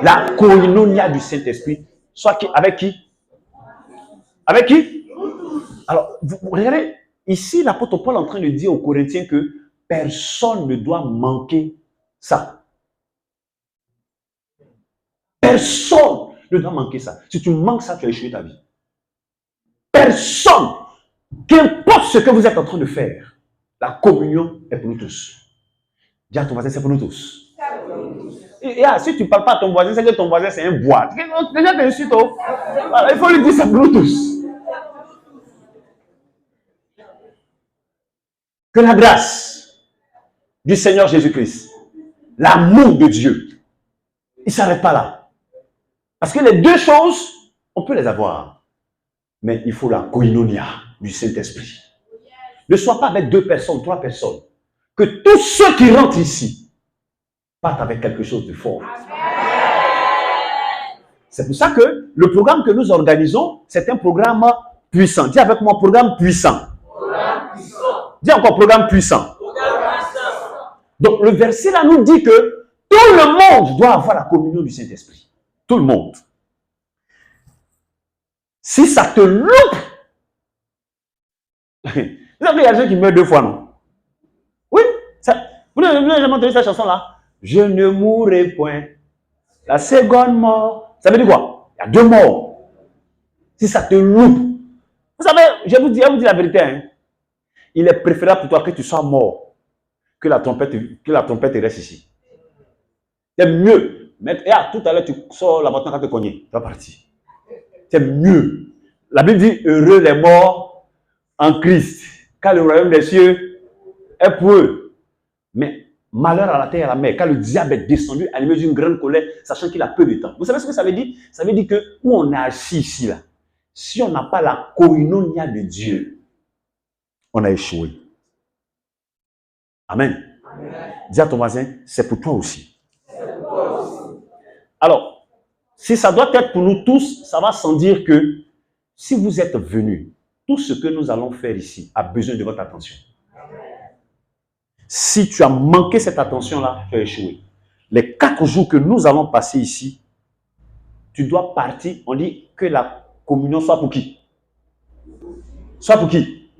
La koinonia du Saint-Esprit. Soit qui, avec qui? Avec qui? Alors, vous regardez, ici, l'apôtre Paul est en train de dire aux Corinthiens que personne ne doit manquer ça. Personne ne doit manquer ça. Si tu manques ça, tu as échoué ta vie. Personne, qu'importe ce que vous êtes en train de faire, la communion est pour nous tous. Dis à ton voisin, c'est pour nous tous. Et si tu ne parles pas à ton voisin, c'est que ton voisin, c'est un bois. Déjà, tu insultes. Il faut lui dire, c'est pour nous tous. Que la grâce du Seigneur Jésus-Christ, l'amour de Dieu, il ne s'arrête pas là. Parce que les deux choses, on peut les avoir. Mais il faut la koinonia du Saint-Esprit. Ne sois pas avec 2 personnes, 3 personnes. Que tous ceux qui rentrent ici partent avec quelque chose de fort. C'est pour ça que le programme que nous organisons, c'est un programme puissant. Dis avec moi, programme puissant. Dis encore, programme puissant. Donc, le verset là nous dit que tout le monde doit avoir la communion du Saint-Esprit. Tout le monde. Si ça te loupe, vous savez, il y a des gens qui meurent 2 fois, non? Oui. Vous n'avez jamais entendu cette chanson-là? Je ne mourrai point. La seconde mort. Ça veut dire quoi? Il y a 2 morts. Si ça te loupe. Vous savez, je vous dis la vérité. Hein? Il est préférable pour toi que tu sois mort que la trompette reste ici. C'est mieux. Mais tout à l'heure, tu sors la maintenant quand tu cognes. Tu vas partir. C'est mieux. La Bible dit, heureux les morts en Christ, car le royaume des cieux est pour eux. Mais malheur à la terre et à la mer, car le diable est descendu animé d'une grande colère, sachant qu'il a peu de temps. Vous savez ce que ça veut dire? Ça veut dire que où on est assis ici, là, si on n'a pas la koinonia de Dieu, on a échoué. Amen. Dis à ton voisin, c'est pour toi aussi. Alors, si ça doit être pour nous tous, ça va sans dire que si vous êtes venus, tout ce que nous allons faire ici a besoin de votre attention. Si tu as manqué cette attention-là, tu as échoué. Les 4 jours que nous allons passer ici, tu dois partir. On dit que la communion soit pour qui? Soit pour qui?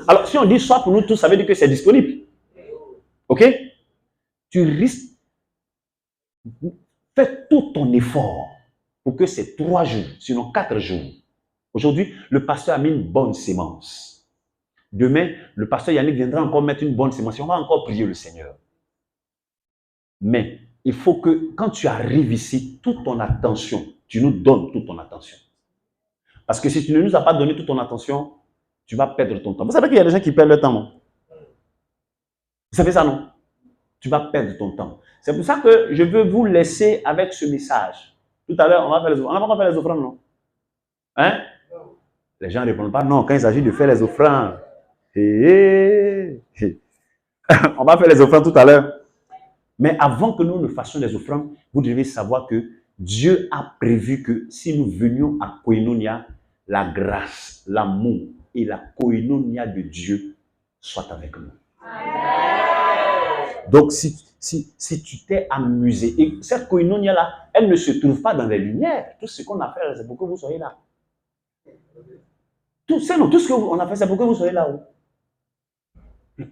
Alors, si on dit soit pour nous tous, ça veut dire que c'est disponible. Ok? Tu risques. Fais tout ton effort pour que ces 3 jours, sinon 4 jours. Aujourd'hui, le pasteur a mis une bonne sémence. Demain, le pasteur Yannick viendra encore mettre une bonne sémence. On va encore prier le Seigneur. Mais il faut que quand tu arrives ici, toute ton attention, tu nous donnes toute ton attention. Parce que si tu ne nous as pas donné toute ton attention, tu vas perdre ton temps. Vous savez qu'il y a des gens qui perdent leur temps, non? Vous savez ça, non? Tu vas perdre ton temps. C'est pour ça que je veux vous laisser avec ce message. Tout à l'heure, on va faire les offrandes. On va faire les offrandes, non? Hein? Les gens ne répondent pas non quand il s'agit de faire les offrandes. On va faire les offrandes tout à l'heure. Mais avant que nous ne fassions les offrandes, vous devez savoir que Dieu a prévu que si nous venions à koinonia, la grâce, l'amour et la koinonia de Dieu soient avec nous. Donc, si tu t'es amusé, et cette koinonia-là, elle ne se trouve pas dans les lumières. Tout ce qu'on a fait, c'est pour que vous soyez là. Tout ce qu'on a fait, c'est pour que vous soyez là-haut.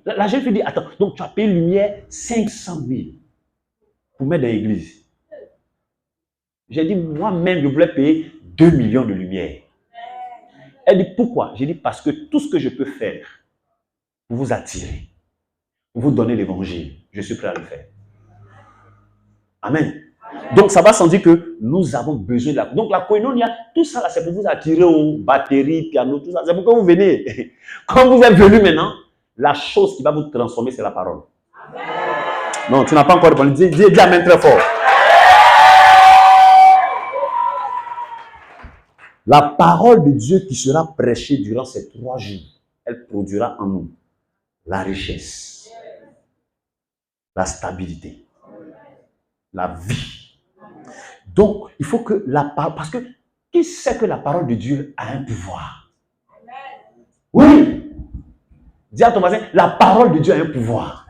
La jeune fille dit, attends, donc tu as payé lumière 500 000 pour mettre dans l'église. J'ai dit, moi-même, je voulais payer 2 millions de lumière. Elle dit, pourquoi? J'ai dit, parce que tout ce que je peux faire pour vous attirer, pour vous donner l'évangile, je suis prêt à le faire. Amen. Donc, ça va sans dire que nous avons besoin de la... Donc, la koinonia, tout ça, là, c'est pour vous attirer aux batteries, piano, tout ça. C'est pour que vous venez. Quand vous êtes venus maintenant, la chose qui va vous transformer, c'est la parole. Amen. Non, tu n'as pas encore répondu. Dis Amen très fort. La parole de Dieu qui sera prêchée durant ces 3 jours, elle produira en nous la richesse, la stabilité, la vie. Donc, il faut que la parole... Parce que qui sait que la parole de Dieu a un pouvoir? Oui. Dis à ton voisin, la parole de Dieu a un pouvoir.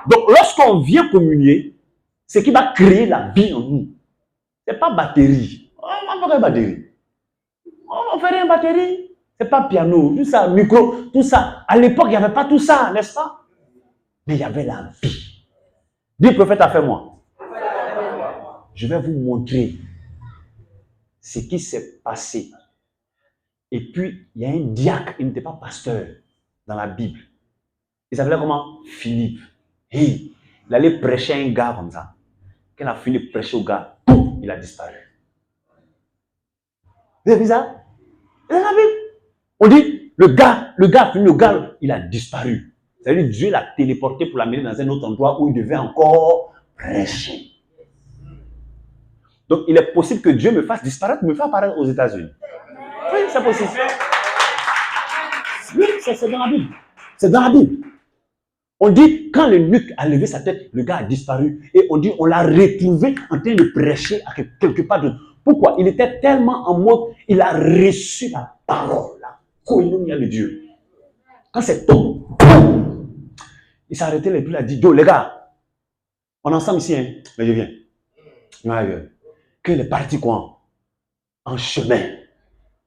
Donc, lorsqu'on vient communier, c'est qui va créer la vie en nous. Ce n'est pas batterie. On va faire une batterie. On va faire une batterie. C'est pas piano, tout ça, micro, tout ça. À l'époque, il n'y avait pas tout ça, n'est-ce pas? Mais il y avait la vie. Dis, prophète, a fait moi. Je vais vous montrer ce qui s'est passé. Et puis, il y a un diacre, il n'était pas pasteur dans la Bible. Il s'appelait comment? Philippe. Hey, il allait prêcher à un gars comme ça. Quand il a fini de prêcher au gars, boum, il a disparu. Vous avez vu ça? C'est dans la Bible. On dit, le gars, il a disparu. C'est-à-dire Dieu l'a téléporté pour l'amener dans un autre endroit où il devait encore prêcher. Donc, il est possible que Dieu me fasse disparaître, me fasse apparaître aux États-Unis. Oui, c'est possible. Oui, c'est dans la Bible. C'est dans la Bible. On dit, quand l'eunuque a levé sa tête, le gars a disparu. Et on dit, on l'a retrouvé en train de prêcher à quelque part d'autre. Pourquoi? Il était tellement en mode, il a reçu la parole, la koinonia de Dieu. Quand c'est tombé, il s'est arrêté et puis il a dit, yo les gars, on est ensemble ici, hein? Mais je viens. Qu'il est parti quoi? En chemin.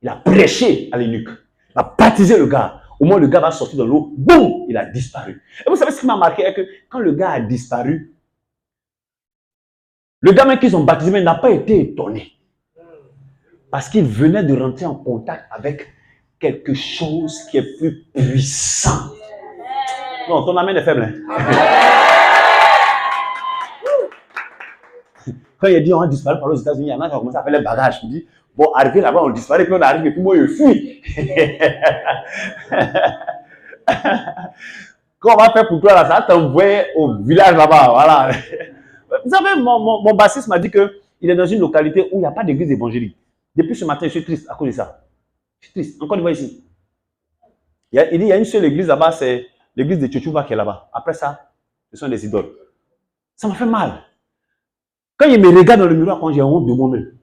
Il a prêché à l'eunuque. Il a baptisé le gars. Au moment où le gars va sortir de l'eau, boum, il a disparu. Et vous savez ce qui m'a marqué, est que quand le gars a disparu, le gars même qu'ils ont baptisé n'a pas été étonné. Parce qu'il venait de rentrer en contact avec quelque chose qui est plus puissant. Non, ton amen est faible. Hein? Quand il a dit on a disparu par les États-Unis, il y en a qui ont commencé à faire les bagages. Je me dis, bon, arrivé là-bas, on disparaît, puis on arrive, et puis moi, je fuis. Quand on va faire pour toi là, ça va t'envoyer au village là-bas. Voilà. Vous savez, mon bassiste m'a dit qu'il est dans une localité où il n'y a pas d'église évangélique. Depuis ce matin, je suis triste à cause de ça. Je suis triste. Encore une fois ici. Il dit il y a une seule église là-bas, c'est l'église de Tchotchouva qui est là-bas. Après ça, ce sont des idoles. Ça m'a fait mal. Quand il me regarde dans le miroir, quand j'ai honte de moi-même.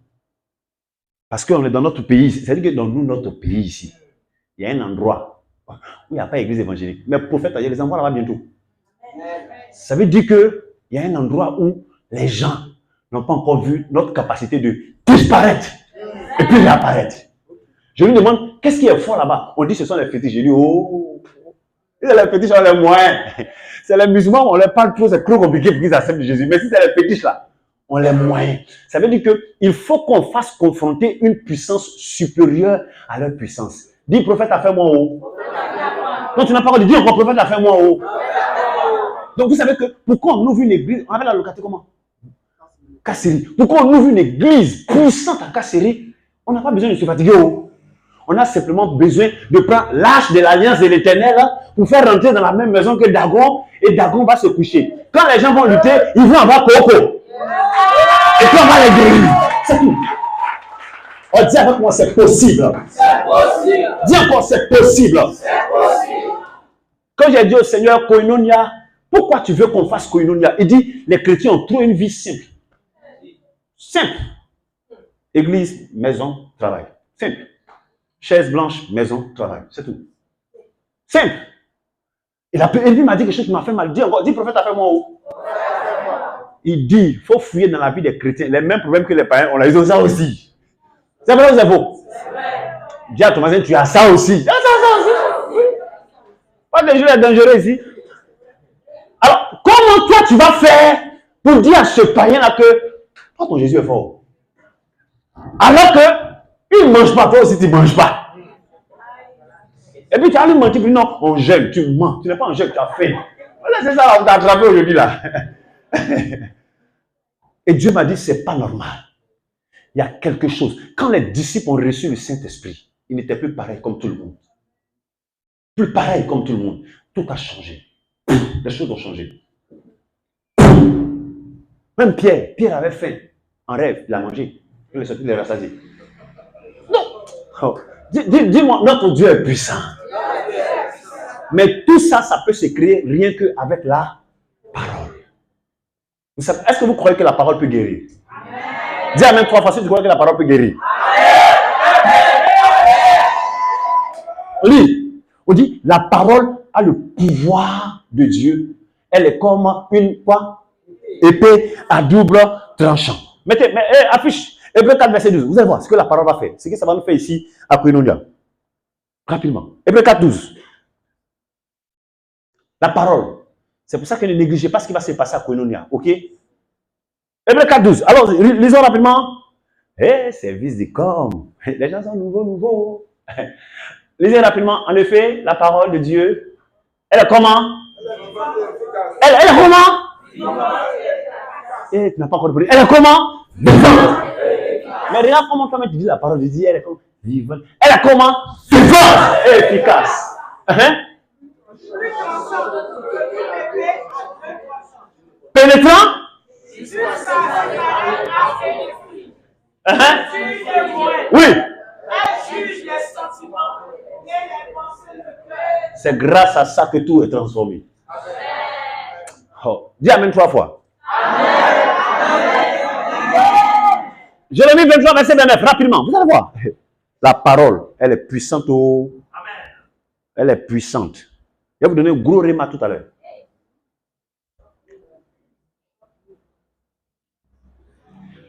Parce qu'on est dans notre pays. C'est-à-dire que dans nous, notre pays ici, il y a un endroit où il n'y a pas d'église évangélique. Mais prophète, il y a les envois là-bas bientôt. Ça veut dire qu'il y a un endroit où les gens n'ont pas encore vu notre capacité de disparaître et puis réapparaître. Je lui demande, qu'est-ce qui est fort là-bas? On dit ce sont les fétiches. Je dis, oh, les fétiches, on les moyens. C'est les musulmans, on leur parle trop, c'est trop compliqué pour qu'ils acceptent Jésus. Mais si c'est les fétiches là, on les moyens. Ça veut dire qu'il faut qu'on fasse confronter une puissance supérieure à leur puissance. Dis, prophète, a fait moi haut. Non, tu n'as pas encore dit, dis encore, prophète, a fait moi haut. Donc vous savez que pourquoi on ouvre une église, on appelle la localité comment? Kasséry. Pourquoi on ouvre une église puissante à Kasséry? On n'a pas besoin de se fatiguer. On a simplement besoin de prendre l'arche de l'alliance de l'Éternel pour faire rentrer dans la même maison que Dagon, et Dagon va se coucher. Quand les gens vont lutter, ils vont avoir Coco. Et puis on va les guérir. C'est tout. On dit avec moi, c'est possible. C'est possible. Dis encore, c'est possible. C'est possible. Quand j'ai dit au Seigneur, Koinonia, pourquoi tu veux qu'on fasse Koinonia? Il dit, les chrétiens ont trop une vie simple. Simple. Église, maison, travail. Simple. Chaise blanche, maison, travail. C'est tout. Simple. Et lui m'a dit quelque chose qui m'a fait mal. Dis, prophète, a fait moi où? Il dit, il faut fouiller dans la vie des chrétiens. Les mêmes problèmes que les païens, on a eu ça aussi. C'est vrai ou c'est faux? Dis à ton voisin, tu as ça aussi. Tu as ça aussi. Pas de jeu dangereux ici. Alors, comment toi tu vas faire pour dire à ce païen-là que oh, ton Jésus est fort? Alors que il ne mange pas, toi aussi tu ne manges pas. Et puis tu as lui menti, puis non, on jeûne, tu mens. Tu n'es pas en jeûne, tu as faim. Voilà, c'est ça, on t'a attrapé aujourd'hui là. Et Dieu m'a dit, c'est pas normal. Il y a quelque chose. Quand les disciples ont reçu le Saint-Esprit, ils n'étaient plus pareils comme tout le monde. Plus pareils comme tout le monde. Tout a changé. Les choses ont changé. Même Pierre avait faim. En rêve, il a mangé. Il est sorti de les rassasier. Non. Oh. Dis-moi, notre Dieu est puissant. Mais tout ça, ça peut se créer rien qu'avec la parole. Est-ce que vous croyez que la parole peut guérir? Amen. Dis amen 3 fois si tu crois que la parole peut guérir. On dit, la parole a le pouvoir de Dieu. Elle est comme une quoi? Épée à double tranchant. Affiche Hébreux 4, verset 12. Vous allez voir ce que la parole va faire. Ce que ça va nous faire ici à Koinonia. Rapidement. Hébreux 4, 12. La parole. C'est pour ça que ne négligez pas ce qui va se passer à Koinonia. Ok? Hébreux 4, 12. Alors, lisons rapidement. Service de com. Les gens sont nouveaux. Lisez rapidement. En effet, la parole de Dieu, elle est comment? Elle est comment? Tu n'as pas encore compris. Elle est comment? Vivante. Mais regarde comment toi tu dis la parole de Dieu, elle est comme vivante. Elle est comment? Vivante et efficace. Pénétrant? Oui. C'est grâce à ça que tout est transformé. Oh. Dis Amen 3 fois. Jérémie 23, verset 29, rapidement. Vous allez voir. La parole, elle est puissante. Elle est puissante. Je vais vous donner un gros réma tout à l'heure.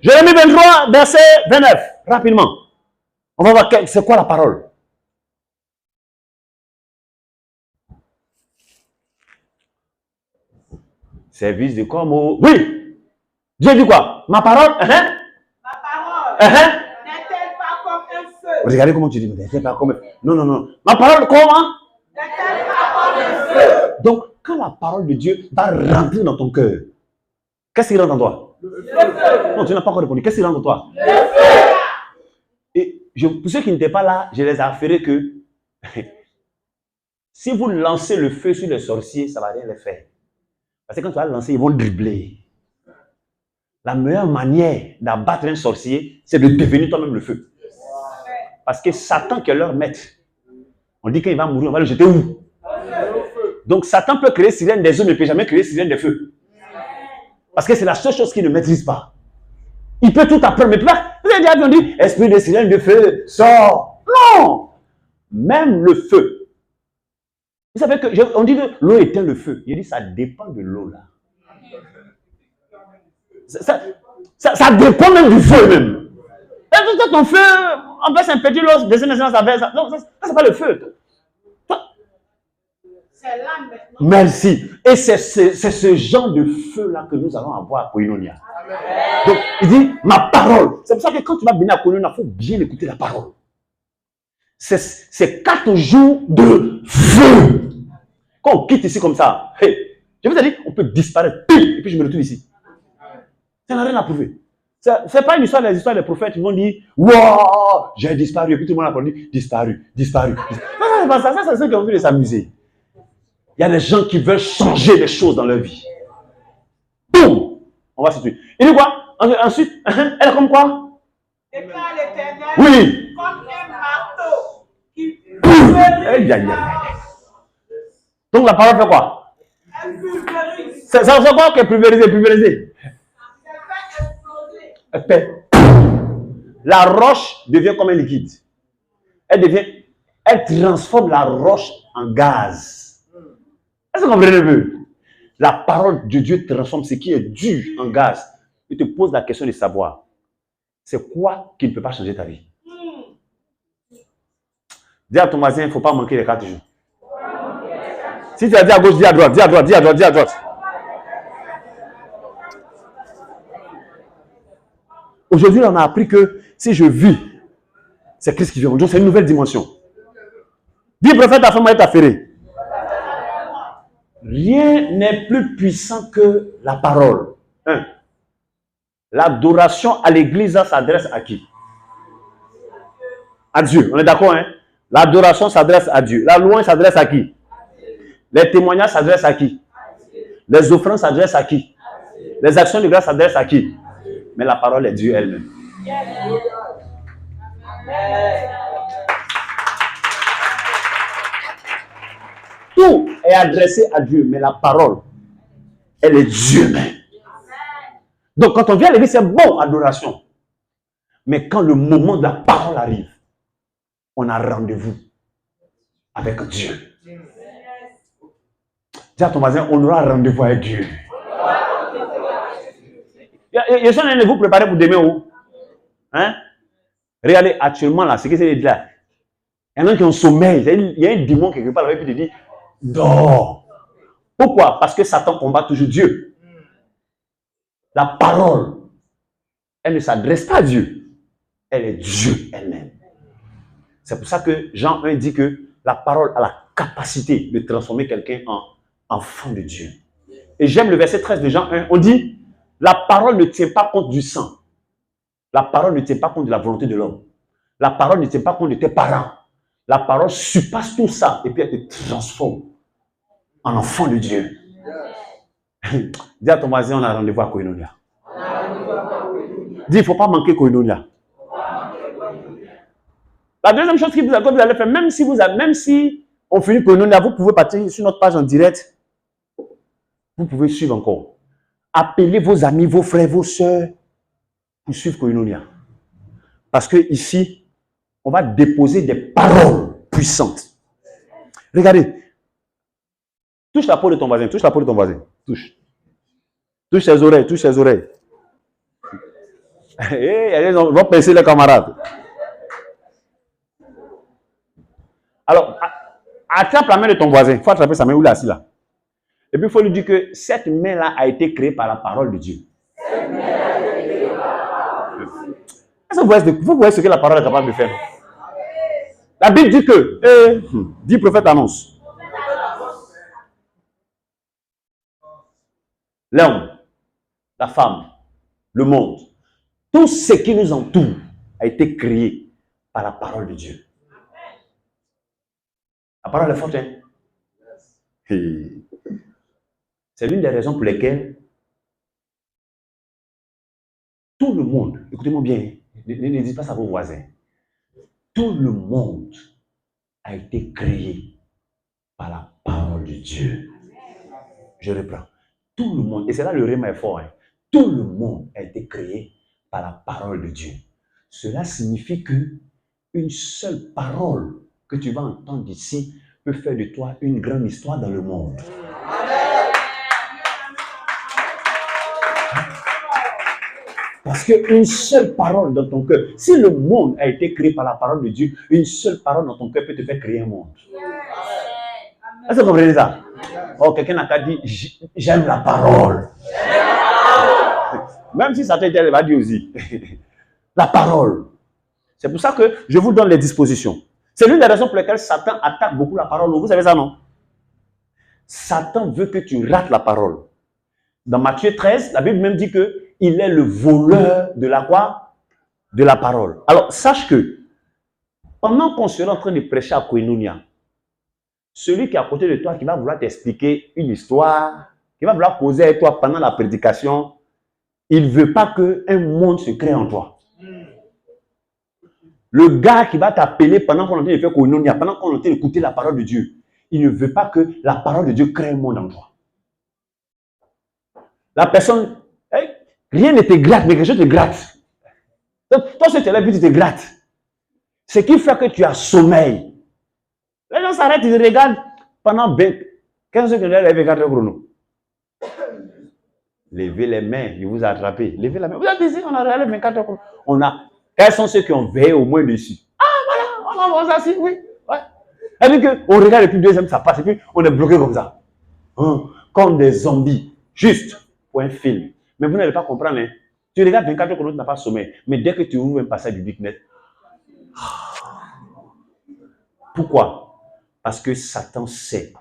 Jérémie 23, verset 29, rapidement. On va voir c'est quoi la parole. Service de quoi, mot? Oui. Dieu dit quoi? Ma parole? Ma parole n'est-elle pas comme un feu? Regardez comment tu dis, n'est-elle pas comme un feu? Non. Ma parole, comment? N'est-elle pas comme un feu? Donc, quand la parole de Dieu va rentrer dans ton cœur, qu'est-ce qui rentre en toi? Le feu. Non, tu n'as pas encore répondu. Qu'est-ce qui rentre en toi? Le feu. Et pour ceux qui n'étaient pas là, je les ai affairés que si vous lancez le feu sur les sorciers, ça ne va rien les faire. Parce que quand tu vas lancer, ils vont dribbler. La meilleure manière d'abattre un sorcier, c'est de devenir toi-même le feu. Parce que Satan qui est leur maître, on dit qu'il va mourir, on va le jeter où? Donc Satan peut créer sirène des eaux, mais il ne peut jamais créer sirène des feux. Parce que c'est la seule chose qu'il ne maîtrise pas. Il peut tout apprendre, mais vous avez déjà dit, esprit de sirène de feu, sort. Non! Même le feu. Vous savez que, on dit que l'eau éteint le feu. Il dit, ça dépend de l'eau là. Ça dépend même du feu même. Et ton feu, en fait, c'est un petit lot, des naissances avec ça. Non, ça c'est pas le feu. C'est là maintenant. Merci. Et c'est ce genre de feu-là que nous allons avoir à Koinonia. Donc, il dit, ma parole. C'est pour ça que quand tu vas venir à Koinonia, il faut bien écouter la parole. C'est 4 jours de feu. Quand on quitte ici comme ça, hey, je vous ai dit, on peut disparaître, et puis je me retrouve ici. Ça n'a rien à prouver. Ce n'est pas une histoire des histoires des prophètes. Ils vont dire, wow, j'ai disparu. Et puis tout le monde a répondu, disparu. Ça, c'est ceux qui ont envie de s'amuser. Il y a des gens qui veulent changer les choses dans leur vie. Boum! On va se tuer. Il dit quoi? Ensuite, elle est comme quoi? Déclare l'Éternel. Oui. Comme un marteau qui pulvérise. Donc la parole fait quoi? Elle pulvérise. C'est quoi qui est pulvérisé? Elle fait. La roche devient comme un liquide. Elle transforme la roche en gaz. Est-ce que vous comprenez un peu? La parole de Dieu transforme ce qui est dur en gaz. Il te pose la question de savoir, c'est quoi qui ne peut pas changer ta vie? Dis à ton voisin, il ne faut pas manquer les 4 jours. Si tu as dit à gauche, dis à droite, dis à droite, dis à droite, dis à droite. Aujourd'hui, on a appris que si je vis, c'est Christ qui vient. Donc, c'est une nouvelle dimension. Dis, prophète, ta femme est affairée. Rien n'est plus puissant que la parole. L'adoration à l'église s'adresse à qui? À Dieu. On est d'accord, hein? L'adoration s'adresse à Dieu. La louange s'adresse à qui? Les témoignages s'adressent à qui? Les offrandes s'adressent à qui? Les actions de grâce s'adressent à qui? Mais la parole est Dieu elle-même. Tout est adressé à Dieu, mais la parole, elle est Dieu même. Donc quand on vient à l'église, c'est bon, adoration. Mais quand le moment de la parole arrive, on a rendez-vous avec Dieu. Dis à ton voisin, on aura rendez-vous avec Dieu. Je suis en train de vous préparer pour demain où? Hein? Regardez, actuellement là, ce que c'est là. Il y en a qui ont sommeil. Il y a un démon quelque part là-bas qui te dit, dors. Pourquoi? Parce que Satan combat toujours Dieu. La parole, elle ne s'adresse pas à Dieu. Elle est Dieu elle-même. C'est pour ça que Jean 1 dit que la parole a la capacité de transformer quelqu'un en enfant de Dieu. Et j'aime le verset 13 de Jean 1. On dit, la parole ne tient pas compte du sang. La parole ne tient pas compte de la volonté de l'homme. La parole ne tient pas compte de tes parents. La parole surpasse tout ça et puis elle te transforme en enfant de Dieu. Dis à ton voisin, on a rendez-vous à Koinonia. Dis, il ne faut pas manquer Koinonia. La deuxième chose que vous allez faire, même si on finit Koinonia, vous pouvez partir sur notre page en direct. Vous pouvez suivre encore. Appelez vos amis, vos frères, vos soeurs pour suivre Koinonia. Parce que ici, on va déposer des paroles puissantes. Regardez. Touche la peau de ton voisin, touche la peau de ton voisin. Touche. Touche ses oreilles, touche ses oreilles. Ils vont pincer les camarades. Alors, attrape la main de ton voisin. Il faut attraper sa main où il est assis là. Et puis il faut lui dire que cette main-là a été créée par la parole de Dieu. Est-ce que vous voyez ce que la parole est capable de faire? La Bible dit que, dit prophète annonce. L'homme, la femme, le monde, tout ce qui nous entoure a été créé par la parole de Dieu. La parole est forte, hein? C'est l'une des raisons pour lesquelles tout le monde, écoutez-moi bien, ne dites pas ça à vos voisins, tout le monde a été créé par la parole de Dieu. Je reprends. Tout le monde, et c'est là le rime est fort, hein. Tout le monde a été créé par la parole de Dieu. Cela signifie que une seule parole que tu vas entendre ici peut faire de toi une grande histoire dans le monde. Parce qu'une seule parole dans ton cœur, si le monde a été créé par la parole de Dieu, une seule parole dans ton cœur peut te faire créer un monde. Est-ce que vous comprenez ça? Oh, quelqu'un n'a qu'à dire, j'aime la parole. Même si ça t'intéresse, va dire aussi. La parole. C'est pour ça que je vous donne les dispositions. C'est l'une des raisons pour lesquelles Satan attaque beaucoup la parole. Vous savez ça, non? Satan veut que tu rates la parole. Dans Matthieu 13, la Bible même dit qu'il est le voleur de la quoi? De la parole. Alors, sache que pendant qu'on sera en train de prêcher à Koinonia, celui qui est à côté de toi, qui va vouloir t'expliquer une histoire, qui va vouloir causer avec toi pendant la prédication, il ne veut pas qu'un monde se crée en toi. Le gars qui va t'appeler pendant qu'on est en train de faire Koinonia, pendant qu'on est en train d'écouter la parole de Dieu, il ne veut pas que la parole de Dieu crée un monde en toi. La personne, rien ne te gratte, mais quelque chose te gratte. Toi, ce que tu es là, puis tu te grattes. Ce qui fait que tu as sommeil. Les gens s'arrêtent, ils regardent pendant 15 secondes, ils regardent le chrono. Levez les mains, il vous a attrapé. Levez la main. Vous êtes ici, on a regardé 24 heures. Quels sont ceux qui ont veillé au moins dessus? Ah, voilà, on va s'asseoir, oui. Ouais. Et puis qu'on regarde et puis deuxième, ça passe, et puis on est bloqué comme ça. Comme des zombies. Juste pour un film. Mais vous n'allez pas comprendre, hein. Tu regardes 24 heures, tu n'as pas sommeil. Mais dès que tu ouvres un passage biblique net. Pourquoi? Parce que Satan sait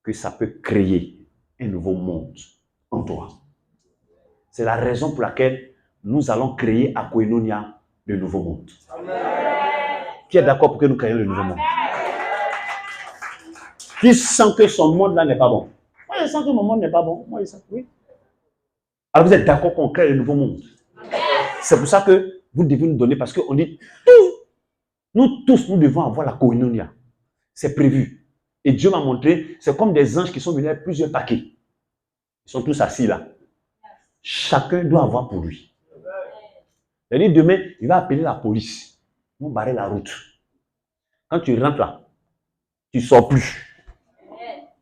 que ça peut créer un nouveau monde en toi. C'est la raison pour laquelle nous allons créer à Koinonia le nouveau monde. Amen. Qui est d'accord pour que nous créions le nouveau monde? Qui sent que son monde là n'est pas bon? Moi, je sens que mon monde n'est pas bon. Moi, je sens, oui. Alors, vous êtes d'accord qu'on crée le nouveau monde? C'est pour ça que vous devez nous donner, parce qu'on dit, nous tous, nous devons avoir la Koinonia. C'est prévu. Et Dieu m'a montré, c'est comme des anges qui sont venus avec plusieurs paquets. Ils sont tous assis là. Chacun doit avoir pour lui. C'est-à-dire, demain, il va appeler la police. Ils vont barrer la route. Quand tu rentres là, tu ne sors plus.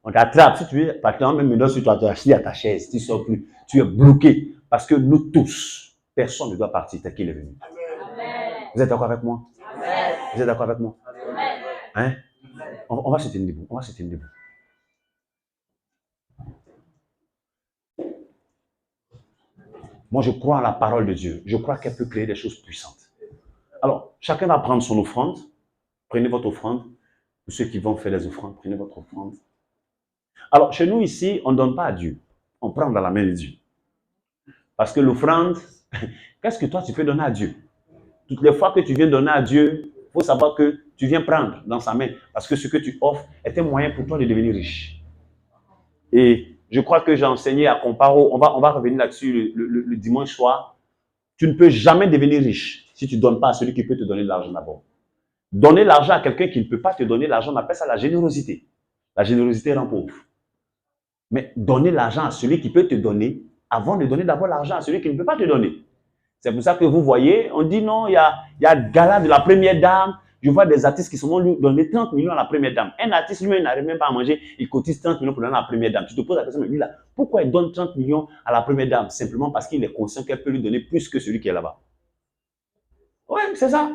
On t'attrape. Si tu es, par exemple, même maintenant, si tu es assis à ta chaise, tu ne sors plus. Tu es bloqué. Parce que nous tous, personne ne doit partir tel qu'il est venu. Amen. Vous êtes d'accord avec moi? Amen. Vous êtes d'accord avec moi? Amen. Hein? On va se tenir debout. On va se tenir debout. Moi, je crois en la parole de Dieu. Je crois qu'elle peut créer des choses puissantes. Alors, chacun va prendre son offrande. Prenez votre offrande. Pour ceux qui vont faire des offrandes, prenez votre offrande. Alors, chez nous ici, on ne donne pas à Dieu. On prend dans la main de Dieu. Parce que l'offrande, qu'est-ce que toi tu peux donner à Dieu? Toutes les fois que tu viens donner à Dieu, il faut savoir que tu viens prendre dans sa main. Parce que ce que tu offres est un moyen pour toi de devenir riche. Et je crois que j'ai enseigné à Comparo, on va revenir là-dessus le dimanche soir. Tu ne peux jamais devenir riche si tu ne donnes pas à celui qui peut te donner de l'argent d'abord. Donner l'argent à quelqu'un qui ne peut pas te donner l'argent, on appelle ça la générosité. La générosité rend pauvre. Mais donner l'argent à celui qui peut te donner, avant de donner d'abord l'argent à celui qui ne peut pas te donner. C'est pour ça que vous voyez, on dit non, il y a le gala de la première dame. Je vois des artistes qui sont lui donner 30 millions à la première dame. Un artiste, lui, il n'arrive même pas à manger, il cotise 30 millions pour donner à la première dame. Tu te poses la question, mais lui là, pourquoi il donne 30 millions à la première dame? Simplement parce qu'il est conscient qu'elle peut lui donner plus que celui qui est là-bas. Oui, c'est ça.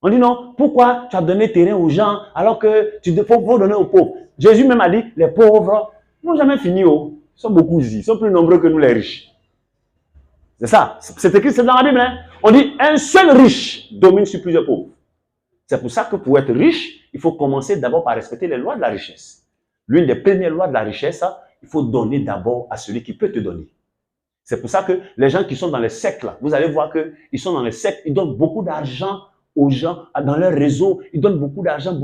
On dit non, pourquoi tu as donné terrain aux gens alors que tu faut donner aux pauvres? Jésus même a dit, les pauvres n'ont jamais fini. Oh. Ils sont beaucoup ici, ils sont plus nombreux que nous les riches. C'est ça, c'est écrit, c'est dans la Bible. Hein? On dit, un seul riche domine sur plusieurs pauvres. C'est pour ça que pour être riche, il faut commencer d'abord par respecter les lois de la richesse. L'une des premières lois de la richesse, il faut donner d'abord à celui qui peut te donner. C'est pour ça que les gens qui sont dans les sectes, là, vous allez voir qu'ils sont dans les sectes, ils donnent beaucoup d'argent aux gens, dans leur réseau, ils donnent beaucoup d'argent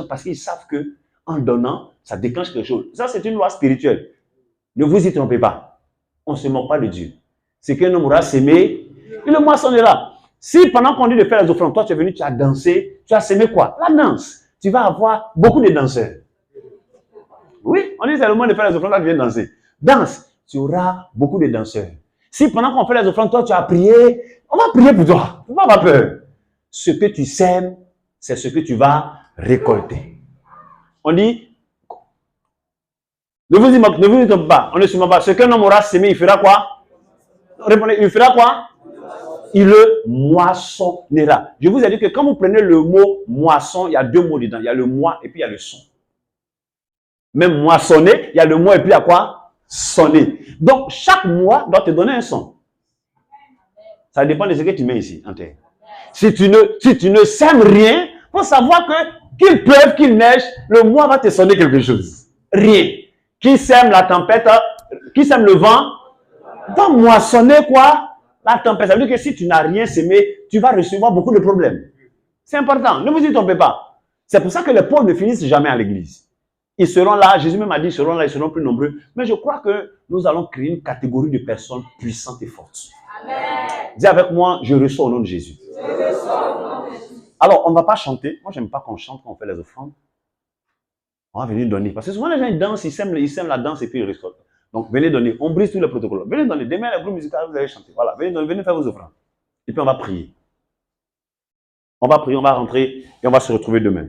parce qu'ils savent que en donnant, ça déclenche quelque chose. Ça, c'est une loi spirituelle. Ne vous y trompez pas. On ne se moque pas de Dieu. C'est qu'un homme aura sémé, il le moissonnera. Si pendant qu'on dit de faire les offrandes, toi tu es venu, tu as dansé, tu as sémé quoi? La danse. Tu vas avoir beaucoup de danseurs. Oui, on dit c'est le moment de faire les offrandes, là tu viens danser. Danse, tu auras beaucoup de danseurs. Si pendant qu'on fait les offrandes, toi tu as prié, on va prier pour toi. Ne pas avoir peur. Ce que tu sèmes, c'est ce que tu vas récolter. On dit, ne vous y trompez pas, on ne se moque pas. Ce qu'un homme aura sémé, il fera quoi? Répondez, il fera quoi? Il le moissonnera. Je vous ai dit que quand vous prenez le mot moisson, il y a deux mots dedans. Il y a le moi et puis il y a le son. Même moissonner, il y a le moi et puis il y a quoi? Sonner. Donc, chaque mois doit te donner un son. Ça dépend de ce que tu mets ici, en terre. Si tu ne sèmes rien, il faut savoir que qu'il pleuve, qu'il neige, le mois va te sonner quelque chose. Rien. Qui sème la tempête, qui sème le vent, va moissonner quoi? La tempête. Ça veut dire que si tu n'as rien sémé, tu vas recevoir beaucoup de problèmes. C'est important. Ne vous y trompez pas. C'est pour ça que les pauvres ne finissent jamais à l'église. Ils seront là, Jésus même a dit, ils seront là, ils seront plus nombreux. Mais je crois que nous allons créer une catégorie de personnes puissantes et fortes. Amen. Dis avec moi, je reçois au nom de Jésus. Alors, on ne va pas chanter. Moi, je n'aime pas qu'on chante quand on fait les offrandes. On va venir donner. Parce que souvent, les gens ils dansent, ils sèment la danse et puis ils reçoivent. Donc, venez donner. On brise tous les protocoles. Venez donner. Demain, les groupes musicaux, vous allez chanter. Voilà. Venez donner. Venez faire vos offrandes. Et puis, on va prier. On va prier, on va rentrer et on va se retrouver demain.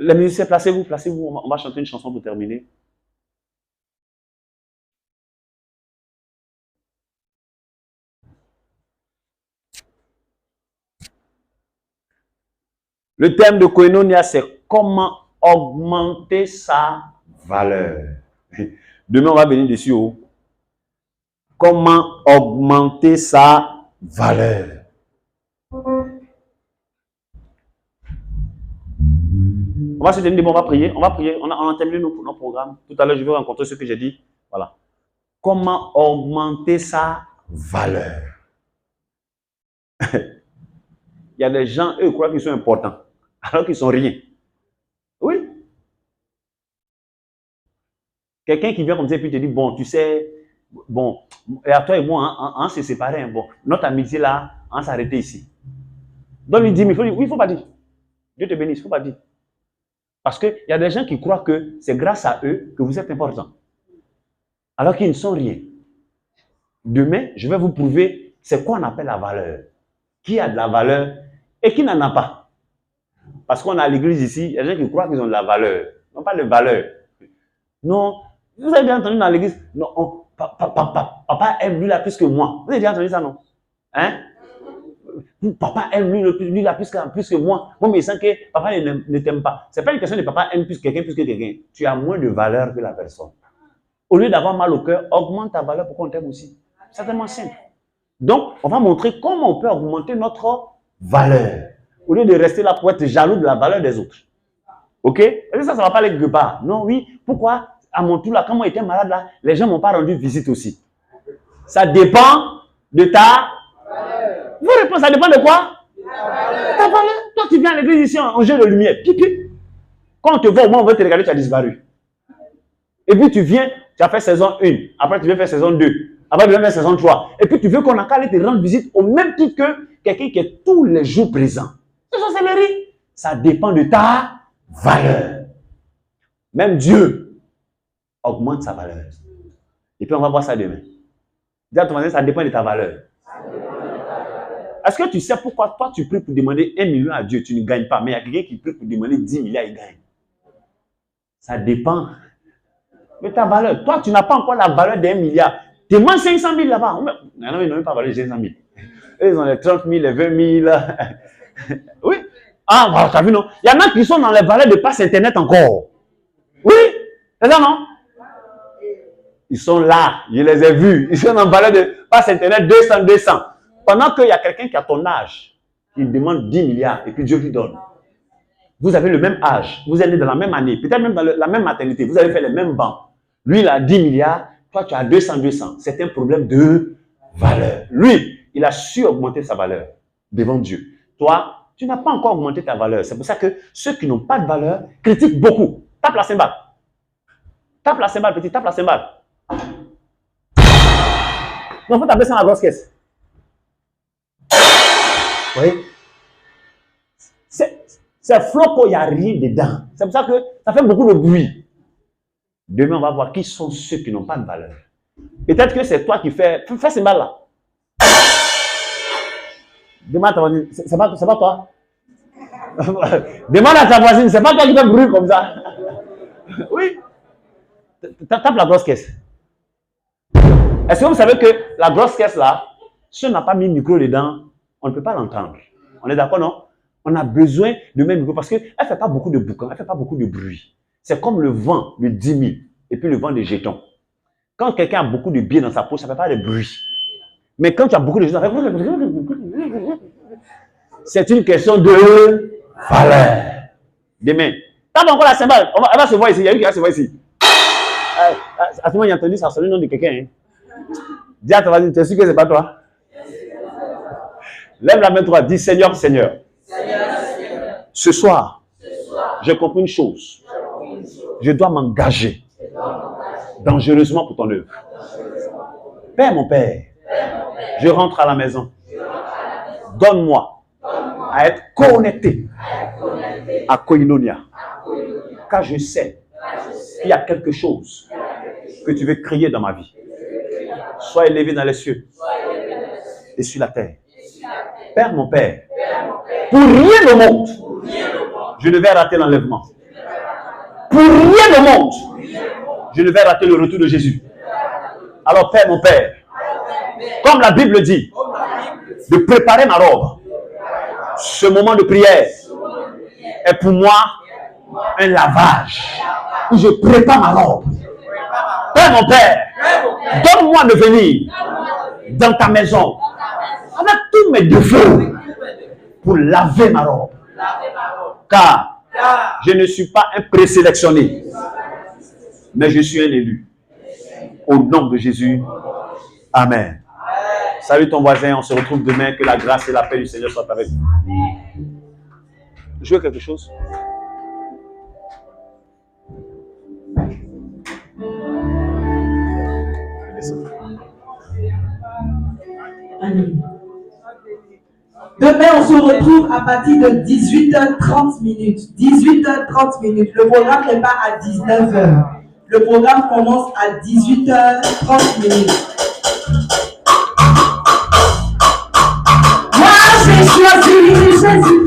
Les musiciens, placez-vous, placez-vous. On va chanter une chanson pour terminer. Le thème de Koinonia, c'est comment augmenter sa valeur. Demain, on va venir dessus. Oh. Comment augmenter sa valeur. On va se tenir, on va prier. On a terminé nos programmes. Tout à l'heure, je vais rencontrer ce que j'ai dit. Voilà. Comment augmenter sa valeur. Il y a des gens, eux, croient qu'ils sont importants, alors qu'ils ne sont rien. Oui. Quelqu'un qui vient comme ça et puis te dit, bon, tu sais, bon, et à toi et moi, on s'est séparés. Bon, notre amitié là, on s'est arrêté ici. Donc, lui dit, mais il faut dire, oui, il ne faut pas dire. Dieu te bénisse, il ne faut pas dire. Parce qu'il y a des gens qui croient que c'est grâce à eux que vous êtes important. Alors qu'ils ne sont rien. Demain, je vais vous prouver c'est quoi on appelle la valeur. Qui a de la valeur et qui n'en a pas. Parce qu'on a à l'église ici, il y a des gens qui croient qu'ils ont de la valeur. Ils n'ont pas de valeur. Non, vous avez bien entendu dans l'église, non, papa aime lui là plus que moi. Vous avez déjà entendu ça, non? Hein? Papa aime lui là plus que moi. Moi, mais il sent que papa ne t'aime pas. Ce n'est pas une question de papa aime plus que quelqu'un. Tu as moins de valeur que la personne. Au lieu d'avoir mal au cœur, augmente ta valeur pour qu'on t'aime aussi. C'est tellement simple. Donc, on va montrer comment on peut augmenter notre valeur. Au lieu de rester là pour être jaloux de la valeur des autres. Ok? Et ça ne va pas aller quelque part. Non, oui. Pourquoi? À mon tour, là, quand moi j'étais malade, là, les gens ne m'ont pas rendu visite aussi. Ça dépend de ta valeur. Vous répondez, ça dépend de quoi? Ta valeur. Toi, tu viens à l'église ici, on jette de lumière. Pipi. Quand on te voit, au moins, on va te regarder, tu as disparu. Et puis, tu viens, tu as fait saison 1. Après, tu viens faire saison 2. Après, tu viens faire saison 3. Et puis, tu veux qu'on a qu'à aller te rendre visite au même titre que quelqu'un qui est tous les jours présent. C'est sorcellerie. Ça dépend de ta valeur. Même Dieu augmente sa valeur. Et puis, on va voir ça demain. Dis à ton voisin, ça dépend de ta valeur. Est-ce que tu sais pourquoi toi, tu pries pour demander 1 million à Dieu, tu ne gagnes pas, mais il y a quelqu'un qui prie pour demander 10 milliards, il gagne. Ça dépend de ta valeur. Toi, tu n'as pas encore la valeur d'1 milliard. Demande 500 000 là-bas. Non, ils n'ont même pas valeur de 500 000. Ils ont les 30 000, les 20 000. Oui. Ah, bah, tu as vu, non? Il y en a qui sont dans les valeurs de passe Internet encore. Oui. C'est ça, non? Ils sont là. Je les ai vus. Ils sont dans valeur de passe Internet 200. Pendant qu'il y a quelqu'un qui a ton âge, qui demande 10 milliards et puis Dieu lui donne. Vous avez le même âge. Vous êtes né dans la même année. Peut-être même dans la même maternité. Vous avez fait les mêmes bancs. Lui, il a 10 milliards. Toi, tu as 200. C'est un problème de valeur. Lui, il a su augmenter sa valeur devant Dieu. Toi, tu n'as pas encore augmenté ta valeur. C'est pour ça que ceux qui n'ont pas de valeur critiquent beaucoup. Tape la cymbale. Tape la cymbale, petit. Tape la cymbale. Non, il faut taper ça dans la grosse caisse. Vous voyez? C'est flot, il n'y a rien dedans. C'est pour ça que ça fait beaucoup de bruit. Demain, on va voir qui sont ceux qui n'ont pas de valeur. Peut-être que c'est toi qui fais ces balles là. Demande à ta voisine, c'est pas toi. Demande à ta voisine, c'est pas toi qui fais bruit comme ça. Oui. Tape la grosse caisse. Est-ce que vous savez que la grosse caisse là, si on n'a pas mis le micro dedans, on ne peut pas l'entendre. On est d'accord, non? On a besoin de mettre le micro parce qu'elle ne fait pas beaucoup de boucan, elle ne fait pas beaucoup de bruit. C'est comme le vent de 10 000 et puis le vent des jetons. Quand quelqu'un a beaucoup de billets dans sa poche, ça ne fait pas de bruit. Mais quand tu as beaucoup de jetons, ça fait... C'est une question de valeur. Demain, tape encore la cymbale, elle va se voir ici, il y a une qui va se voir ici. À ce moment, il a entendu ça, c'est le nom de quelqu'un. Dis à ton voisin, tu es sûr que ce n'est pas toi? Lève la main droite, dis Seigneur, Seigneur. Ce soir, j'ai compris une chose. Je dois m'engager dangereusement pour ton œuvre. Père, mon Père, je rentre à la maison. Donne-moi à être connecté à Koinonia. Car je sais qu'il y a quelque chose que tu veux créer dans ma vie. Sois élevé dans les cieux et sur la terre. Père, mon Père, pour rien au monde, je ne vais rater l'enlèvement. Pour rien au monde, je ne vais rater le retour de Jésus. Alors, Père, mon Père, comme la Bible dit, de préparer ma robe. Ce moment de prière est pour moi un lavage où je prépare ma robe. Père, mon Père, donne-moi de venir dans ta maison avec tous mes défauts pour laver ma robe. Car je ne suis pas un présélectionné, mais je suis un élu. Au nom de Jésus, Amen. Salut ton voisin, on se retrouve demain. Que la grâce et la paix du Seigneur soient avec vous. Jouez quelque chose? Amen. Demain, on se retrouve à partir de 18h30 minutes. 18h30 minutes. Le programme n'est pas à 19h. Le programme commence à 18h30 minutes. Moi, j'ai choisi Jésus.